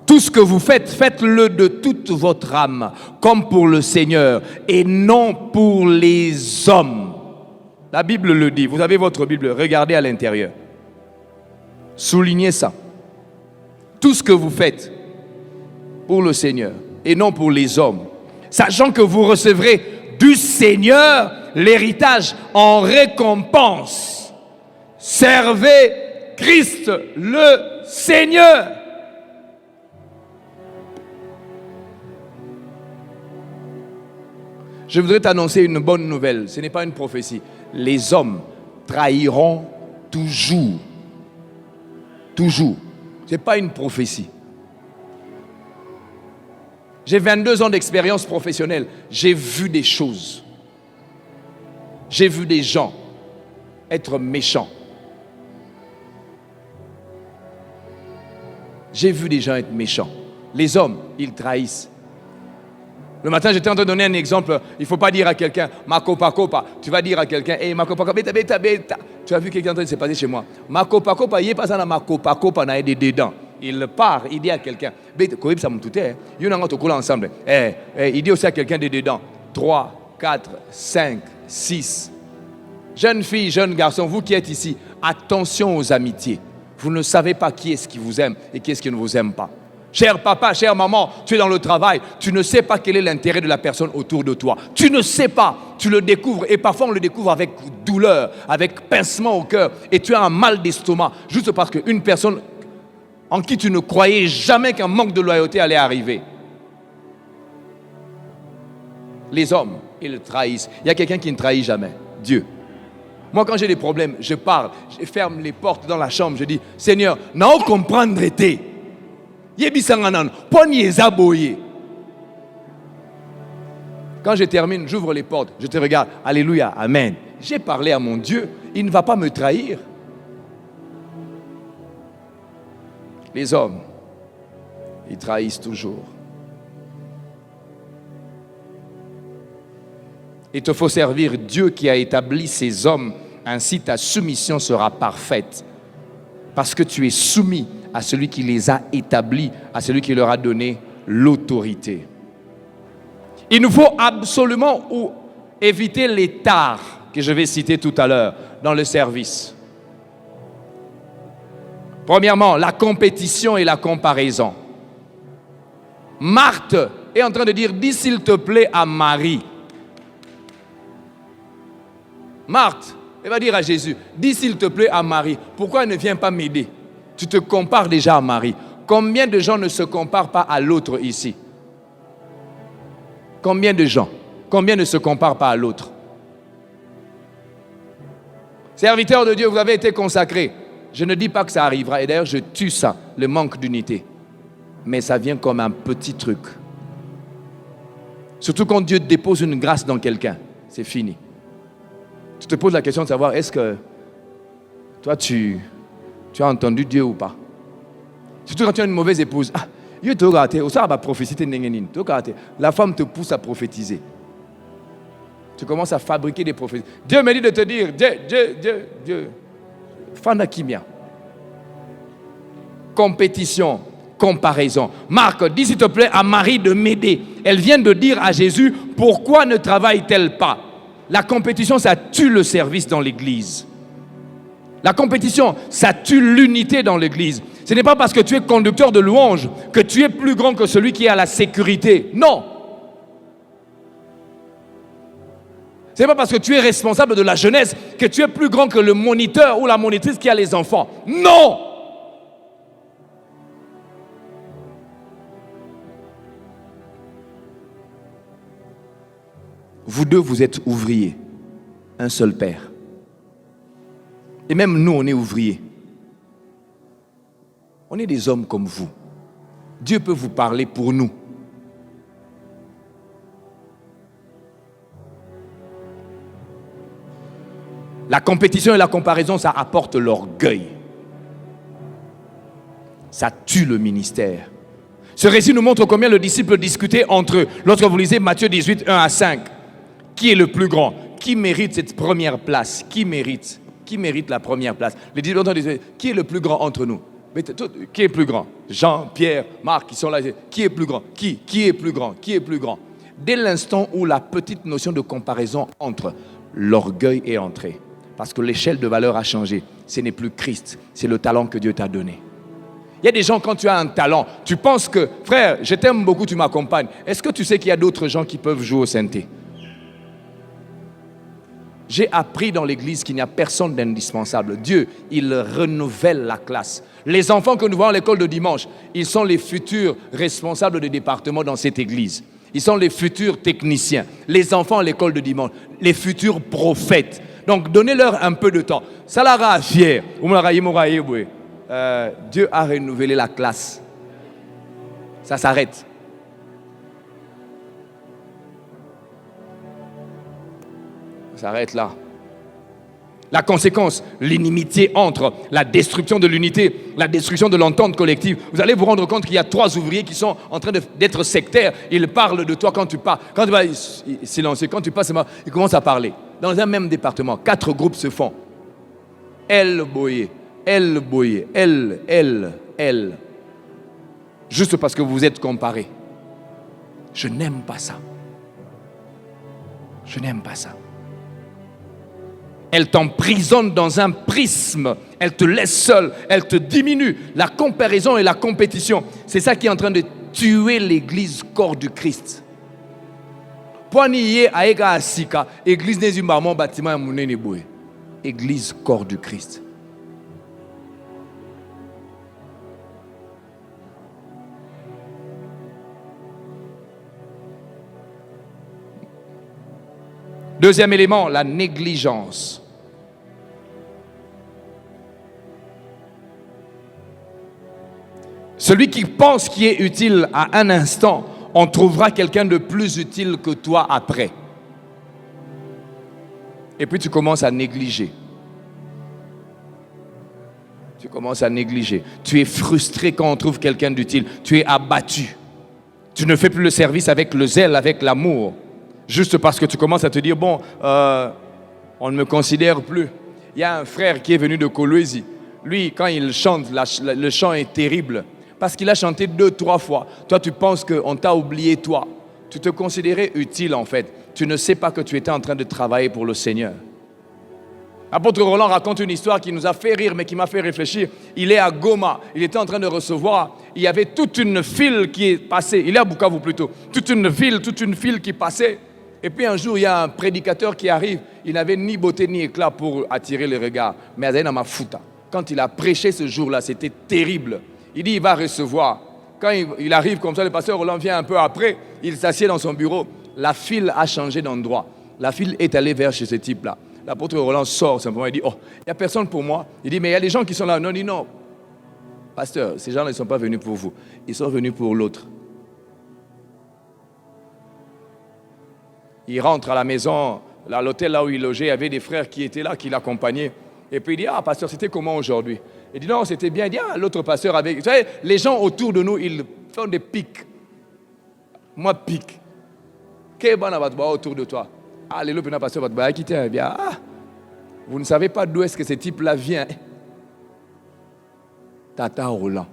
Tout ce que vous faites, faites-le de toute votre âme, comme pour le Seigneur, et non pour les hommes. La Bible le dit. Vous avez votre Bible, regardez à l'intérieur. Soulignez ça. Tout ce que vous faites pour le Seigneur, et non pour les hommes, sachant que vous recevrez du Seigneur l'héritage en récompense. Servez Christ le Seigneur. Je voudrais t'annoncer une bonne nouvelle. Ce n'est pas une prophétie. Les hommes trahiront toujours. Toujours. Ce n'est pas une prophétie. J'ai 22 ans d'expérience professionnelle. J'ai vu des choses. J'ai vu des gens être méchants. J'ai vu des gens être méchants. Les hommes, ils trahissent. Le matin, j'étais en train de donner un exemple. Il ne faut pas dire à quelqu'un, ma copa copa. Tu vas dire à quelqu'un, hey, ma copa copa, beta, beta, beta. Tu as vu quelqu'un en train de se passer chez moi. Ma copa copa, il n'est pas ça dans ma copa copa, il y a des dedans. Il part, il dit à quelqu'un, beta, ça me tout est. Il y a un ensemble. Il dit aussi à quelqu'un des dedans. 3, 4, 5, 6. Jeunes filles, jeunes garçons, vous qui êtes ici, attention aux amitiés. Vous ne savez pas qui est-ce qui vous aime et qui est-ce qui ne vous aime pas. Cher papa, chère maman, tu es dans le travail, tu ne sais pas quel est l'intérêt de la personne autour de toi. Tu ne sais pas, tu le découvres et parfois on le découvre avec douleur, avec pincement au cœur et tu as un mal d'estomac juste parce qu'une personne en qui tu ne croyais jamais qu'un manque de loyauté allait arriver. Les hommes, ils trahissent. Il y a quelqu'un qui ne trahit jamais, Dieu. Moi, quand j'ai des problèmes, je parle, je ferme les portes dans la chambre, je dis, Seigneur, non comprendre été. Quand je termine, j'ouvre les portes, je te regarde, alléluia, amen. J'ai parlé à mon Dieu, il ne va pas me trahir. Les hommes, ils trahissent toujours. Il te faut servir Dieu qui a établi ces hommes, ainsi ta soumission sera parfaite. Parce que tu es soumis à celui qui les a établis, à celui qui leur a donné l'autorité. Il nous faut absolument éviter les tares que je vais citer tout à l'heure dans le service. Premièrement, la compétition et la comparaison. Marthe est en train de dire, dis s'il te plaît à Marie. Marthe, elle va dire à Jésus, dis s'il te plaît à Marie, pourquoi elle ne vient pas m'aider? Tu te compares déjà à Marie. Combien de gens ne se comparent pas à l'autre ici? Combien de gens? Combien ne se comparent pas à l'autre? Serviteurs de Dieu, vous avez été consacrés. Je ne dis pas que ça arrivera. Et d'ailleurs, je tue ça, le manque d'unité. Mais ça vient comme un petit truc. Surtout quand Dieu dépose une grâce dans quelqu'un. C'est fini. Tu te poses la question de savoir, est-ce que toi, tu as entendu Dieu ou pas? Surtout quand tu as une mauvaise épouse. La femme te pousse à prophétiser. Tu commences à fabriquer des prophéties. Dieu me dit de te dire, Dieu. Fanakimia. Compétition, comparaison. Marc, dis s'il te plaît à Marie de m'aider. Elle vient de dire à Jésus, pourquoi ne travaille-t-elle pas? La compétition, ça tue le service dans l'église. La compétition, ça tue l'unité dans l'église. Ce n'est pas parce que tu es conducteur de louange que tu es plus grand que celui qui est à la sécurité. Non. Ce n'est pas parce que tu es responsable de la jeunesse que tu es plus grand que le moniteur ou la monitrice qui a les enfants. Non. Vous deux, vous êtes ouvriers. Un seul père. Et même nous, on est ouvriers. On est des hommes comme vous. Dieu peut vous parler pour nous. La compétition et la comparaison, ça apporte l'orgueil. Ça tue le ministère. Ce récit nous montre combien le disciple discutait entre eux. Lorsque vous lisez Matthieu 18, 1 à 5. Qui est le plus grand? Qui mérite cette première place? Qui mérite la première place? Les disciples disaient, qui est le plus grand entre nous? Qui est plus grand? Jean, Pierre, Marc, qui sont là. Qui est plus grand? Qui est plus grand? Qui est plus grand? Dès l'instant où la petite notion de comparaison entre, l'orgueil est entré. Parce que l'échelle de valeur a changé. Ce n'est plus Christ, c'est le talent que Dieu t'a donné. Il y a des gens, quand tu as un talent, tu penses que, frère, je t'aime beaucoup, tu m'accompagnes. Est-ce que tu sais qu'il y a d'autres gens qui peuvent jouer au synthé? J'ai appris dans l'église qu'il n'y a personne d'indispensable. Dieu, il renouvelle la classe. Les enfants que nous voyons à l'école de dimanche, ils sont les futurs responsables des départements dans cette église. Ils sont les futurs techniciens. Les enfants à l'école de dimanche, les futurs prophètes. Donc, donnez-leur un peu de temps. Ça la rend fier. Dieu a renouvelé la classe. Ça s'arrête. Ça s'arrête là. La conséquence, l'inimitié entre la destruction de l'unité, la destruction de l'entente collective. Vous allez vous rendre compte qu'il y a 3 ouvriers qui sont en train d'être sectaires. Ils parlent de toi quand tu parles. Quand tu vas silencieux, quand tu passes, ils commencent à parler. Dans un même département, 4 groupes se font. Elle boyer, elle boyer, elle. Juste parce que vous êtes comparés. Je n'aime pas ça. Je n'aime pas ça. Elle t'emprisonne dans un prisme. Elle te laisse seul. Elle te diminue. La comparaison et la compétition, c'est ça qui est en train de tuer l'église corps du Christ. Église Église corps du Christ. Deuxième élément, la négligence. Celui qui pense qu'il est utile à un instant, on trouvera quelqu'un de plus utile que toi après. Et puis tu commences à négliger. Tu commences à négliger. Tu es frustré quand on trouve quelqu'un d'utile. Tu es abattu. Tu ne fais plus le service avec le zèle, avec l'amour. Juste parce que tu commences à te dire, bon, on ne me considère plus. Il y a un frère qui est venu de Kolwezi. Lui, quand il chante, le chant est terrible. Parce qu'il a chanté 2-3 fois. Toi, tu penses qu'on t'a oublié, toi. Tu te considérais utile, en fait. Tu ne sais pas que tu étais en train de travailler pour le Seigneur. Apôtre Roland raconte une histoire qui nous a fait rire, mais qui m'a fait réfléchir. Il est à Goma. Il était en train de recevoir. Il y avait toute une file qui est passée. Il est à Bukavu plutôt. Toute une file qui passait. Et puis un jour, il y a un prédicateur qui arrive. Il n'avait ni beauté ni éclat pour attirer les regards. Mais Azaïna m'a fouta. Quand il a prêché ce jour-là, c'était terrible. Il dit, il va recevoir. Quand il arrive comme ça, le pasteur Roland vient un peu après. Il s'assied dans son bureau. La file a changé d'endroit. La file est allée vers chez ce type-là. L'apôtre Roland sort simplement. Il dit, oh, il n'y a personne pour moi. Il dit, mais il y a des gens qui sont là. Non, il dit, non. Pasteur, ces gens-là ne sont pas venus pour vous. Ils sont venus pour l'autre. Il rentre à la maison, à l'hôtel là où il logeait, il y avait des frères qui étaient là, qui l'accompagnaient. Et puis il dit, ah pasteur, c'était comment aujourd'hui? Il dit, non, c'était bien. Il dit, ah, l'autre pasteur avec... Vous savez, les gens autour de nous, ils font des pics. Moi, pique. Qu'est-ce que tu autour de toi? Ah, les lopes, pasteur, vous ne savez pas d'où est-ce que ce type-là vient. Tata Roland,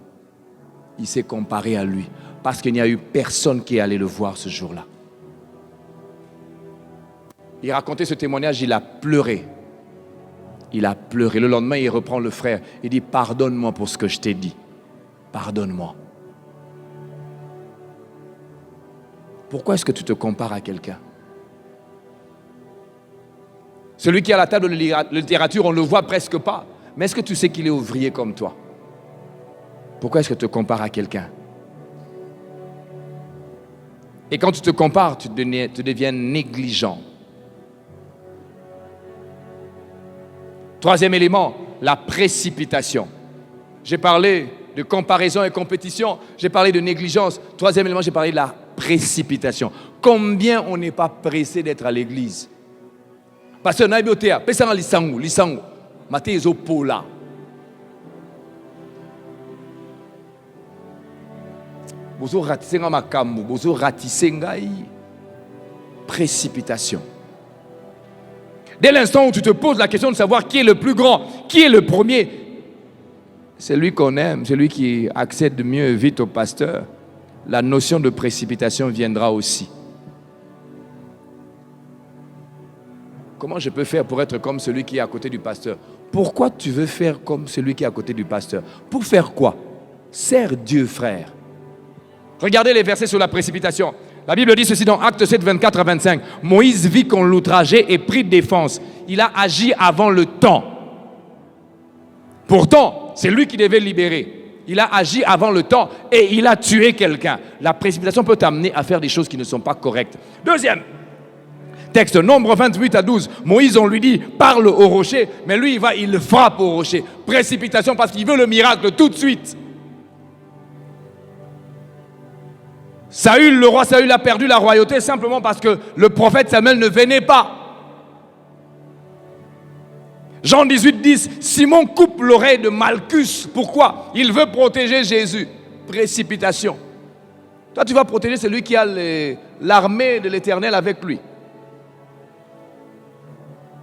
il s'est comparé à lui. Parce qu'il n'y a eu personne qui est allé le voir ce jour-là. Il racontait ce témoignage, il a pleuré. Il a pleuré. Le lendemain, il reprend le frère. Il dit, pardonne-moi pour ce que je t'ai dit. Pardonne-moi. Pourquoi est-ce que tu te compares à quelqu'un? Celui qui est à la table de littérature, on ne le voit presque pas. Mais est-ce que tu sais qu'il est ouvrier comme toi? Pourquoi est-ce que tu te compares à quelqu'un? Et quand tu te compares, tu deviens négligent. Troisième élément, la précipitation. J'ai parlé de comparaison et compétition. J'ai parlé de négligence. Troisième élément, j'ai parlé de la précipitation. Combien on n'est pas pressé d'être à l'église? Pasteur Naibiotea, pesanga lisangu, matezo pola. Bozo ratisenga makambu, bozo ratisenga i. Précipitation. Dès l'instant où tu te poses la question de savoir qui est le plus grand, qui est le premier, c'est lui qu'on aime, c'est lui qui accède mieux vite au pasteur. La notion de précipitation viendra aussi. Comment je peux faire pour être comme celui qui est à côté du pasteur? Pourquoi tu veux faire comme celui qui est à côté du pasteur? Pour faire quoi? Sers Dieu, frère. Regardez les versets sur la précipitation. La Bible dit ceci dans Actes 7, 24 à 25. Moïse vit qu'on l'outrageait et prit défense. Il a agi avant le temps. Pourtant, c'est lui qui devait libérer. Il a agi avant le temps et il a tué quelqu'un. La précipitation peut t'amener à faire des choses qui ne sont pas correctes. Deuxième texte, Nombre 28 à 12. Moïse, on lui dit, parle au rocher, mais lui, il frappe au rocher. Précipitation parce qu'il veut le miracle tout de suite. Saül, le roi Saül a perdu la royauté simplement parce que le prophète Samuel ne venait pas. Jean 18, 10, Simon coupe l'oreille de Malchus. Pourquoi? Il veut protéger Jésus. Précipitation. Toi, tu vas protéger celui qui a l'armée de l'Éternel avec lui.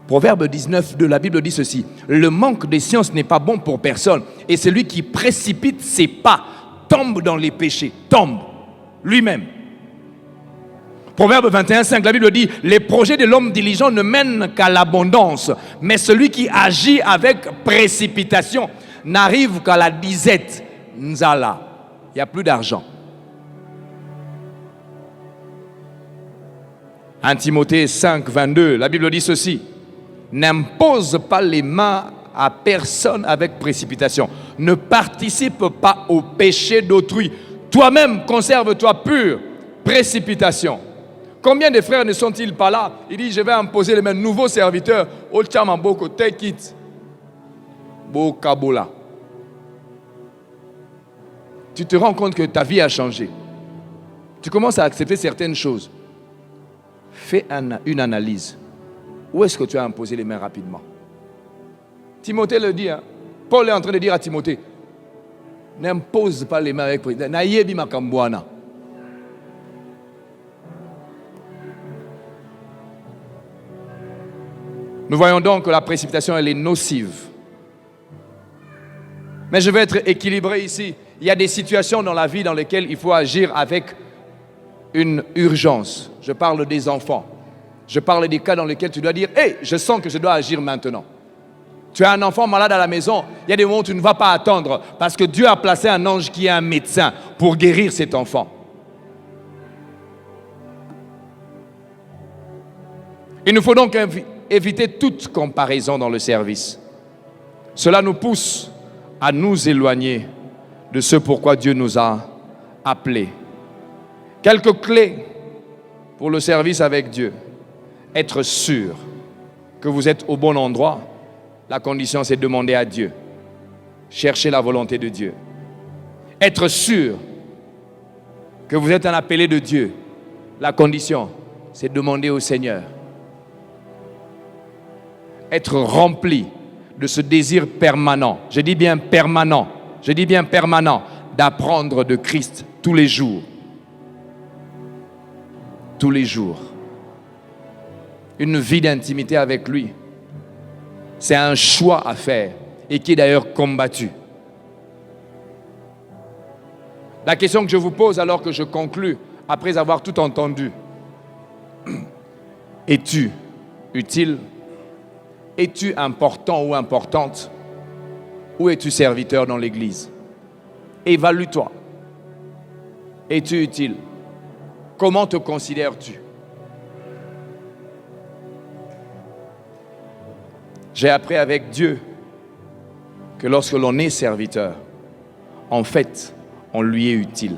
Proverbe 19 de la Bible dit ceci. Le manque de science n'est pas bon pour personne. Et celui qui précipite ses pas tombe dans les péchés. Tombe lui-même. Proverbe 21, 5, la Bible dit, les projets de l'homme diligent ne mènent qu'à l'abondance, mais celui qui agit avec précipitation n'arrive qu'à la disette. Nzala, il n'y a plus d'argent. 1 Timothée 5, 22, la Bible dit ceci, n'impose pas les mains à personne avec précipitation. Ne participe pas au péché d'autrui. Toi-même, conserve-toi pur. Précipitation. Combien de frères ne sont-ils pas là? Il dit, je vais imposer les mains nouveaux serviteurs. Au Tchamamboko, take it. Bokabola. Tu te rends compte que ta vie a changé. Tu commences à accepter certaines choses. Fais une analyse. Où est-ce que tu as imposé les mains rapidement? Timothée le dit. Hein? Paul est en train de dire à Timothée, n'impose pas les mains avec Nayebi Makambouana. Nous voyons donc que la précipitation, elle est nocive. Mais je vais être équilibré ici. Il y a des situations dans la vie dans lesquelles il faut agir avec une urgence. Je parle des enfants. Je parle des cas dans lesquels tu dois dire « Hey, je sens que je dois agir maintenant ». Tu as un enfant malade à la maison, il y a des moments où tu ne vas pas attendre parce que Dieu a placé un ange qui est un médecin pour guérir cet enfant. Il nous faut donc éviter toute comparaison dans le service. Cela nous pousse à nous éloigner de ce pourquoi Dieu nous a appelés. Quelques clés pour le service avec Dieu. Être sûr que vous êtes au bon endroit. La condition, c'est de demander à Dieu. Chercher la volonté de Dieu. Être sûr que vous êtes un appelé de Dieu. La condition, c'est de demander au Seigneur. Être rempli de ce désir permanent. Je dis bien permanent. Je dis bien permanent. D'apprendre de Christ tous les jours. Tous les jours. Une vie d'intimité avec lui. C'est un choix à faire et qui est d'ailleurs combattu. La question que je vous pose alors que je conclus, après avoir tout entendu, es-tu utile? Es-tu important ou importante? Ou es-tu serviteur dans l'Église? Évalue-toi. Es-tu utile? Comment te considères-tu? J'ai appris avec Dieu que lorsque l'on est serviteur, en fait, on lui est utile.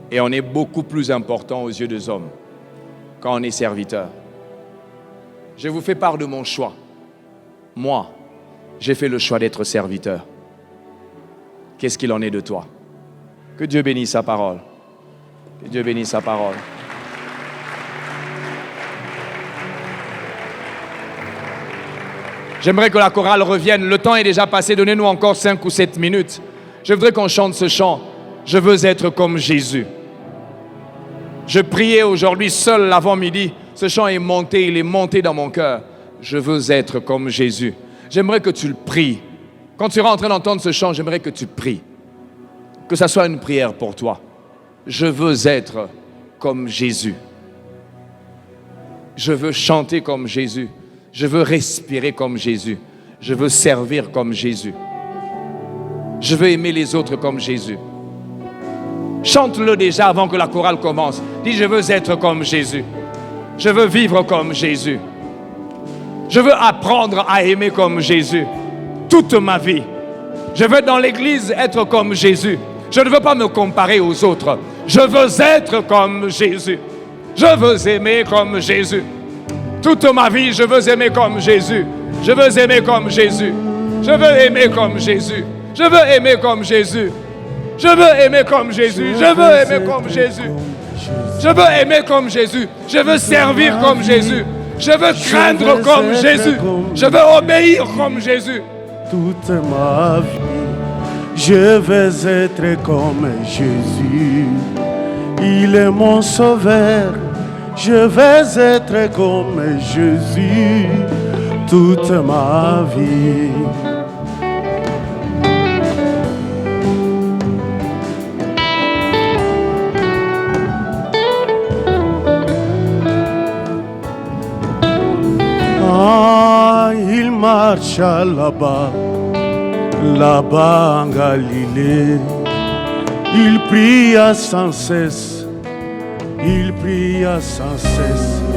Et on est beaucoup plus important aux yeux des hommes quand on est serviteur. Je vous fais part de mon choix. Moi, j'ai fait le choix d'être serviteur. Qu'est-ce qu'il en est de toi? Que Dieu bénisse sa parole. Que Dieu bénisse sa parole. J'aimerais que la chorale revienne. Le temps est déjà passé. Donnez-nous encore 5 ou 7 minutes. Je voudrais qu'on chante ce chant. Je veux être comme Jésus. Je priais aujourd'hui seul l'avant-midi. Ce chant est monté, il est monté dans mon cœur. Je veux être comme Jésus. J'aimerais que tu le pries. Quand tu seras en train d'entendre ce chant, j'aimerais que tu pries. Que ça soit une prière pour toi. Je veux être comme Jésus. Je veux chanter comme Jésus. Je veux respirer comme Jésus. Je veux servir comme Jésus. Je veux aimer les autres comme Jésus. Chante-le déjà avant que la chorale commence. Dis, je veux être comme Jésus. Je veux vivre comme Jésus. Je veux apprendre à aimer comme Jésus toute ma vie. Je veux dans l'église être comme Jésus. Je ne veux pas me comparer aux autres. Je veux être comme Jésus. Je veux aimer comme Jésus. Toute ma vie, je veux aimer comme Jésus. Je veux aimer comme Jésus. Je veux aimer comme Jésus. Je veux aimer comme Jésus. Je veux aimer comme Jésus. Je veux aimer comme Jésus. Je veux aimer comme Jésus. Je veux servir comme Jésus. Je veux craindre comme Jésus. Je veux obéir comme Jésus. Toute ma vie, je veux être comme Jésus. Il est mon sauveur. Je veux être comme Jésus toute ma vie. Ah, il marche là-bas, là-bas en Galilée. Il pria sans cesse, il pria sans cesse.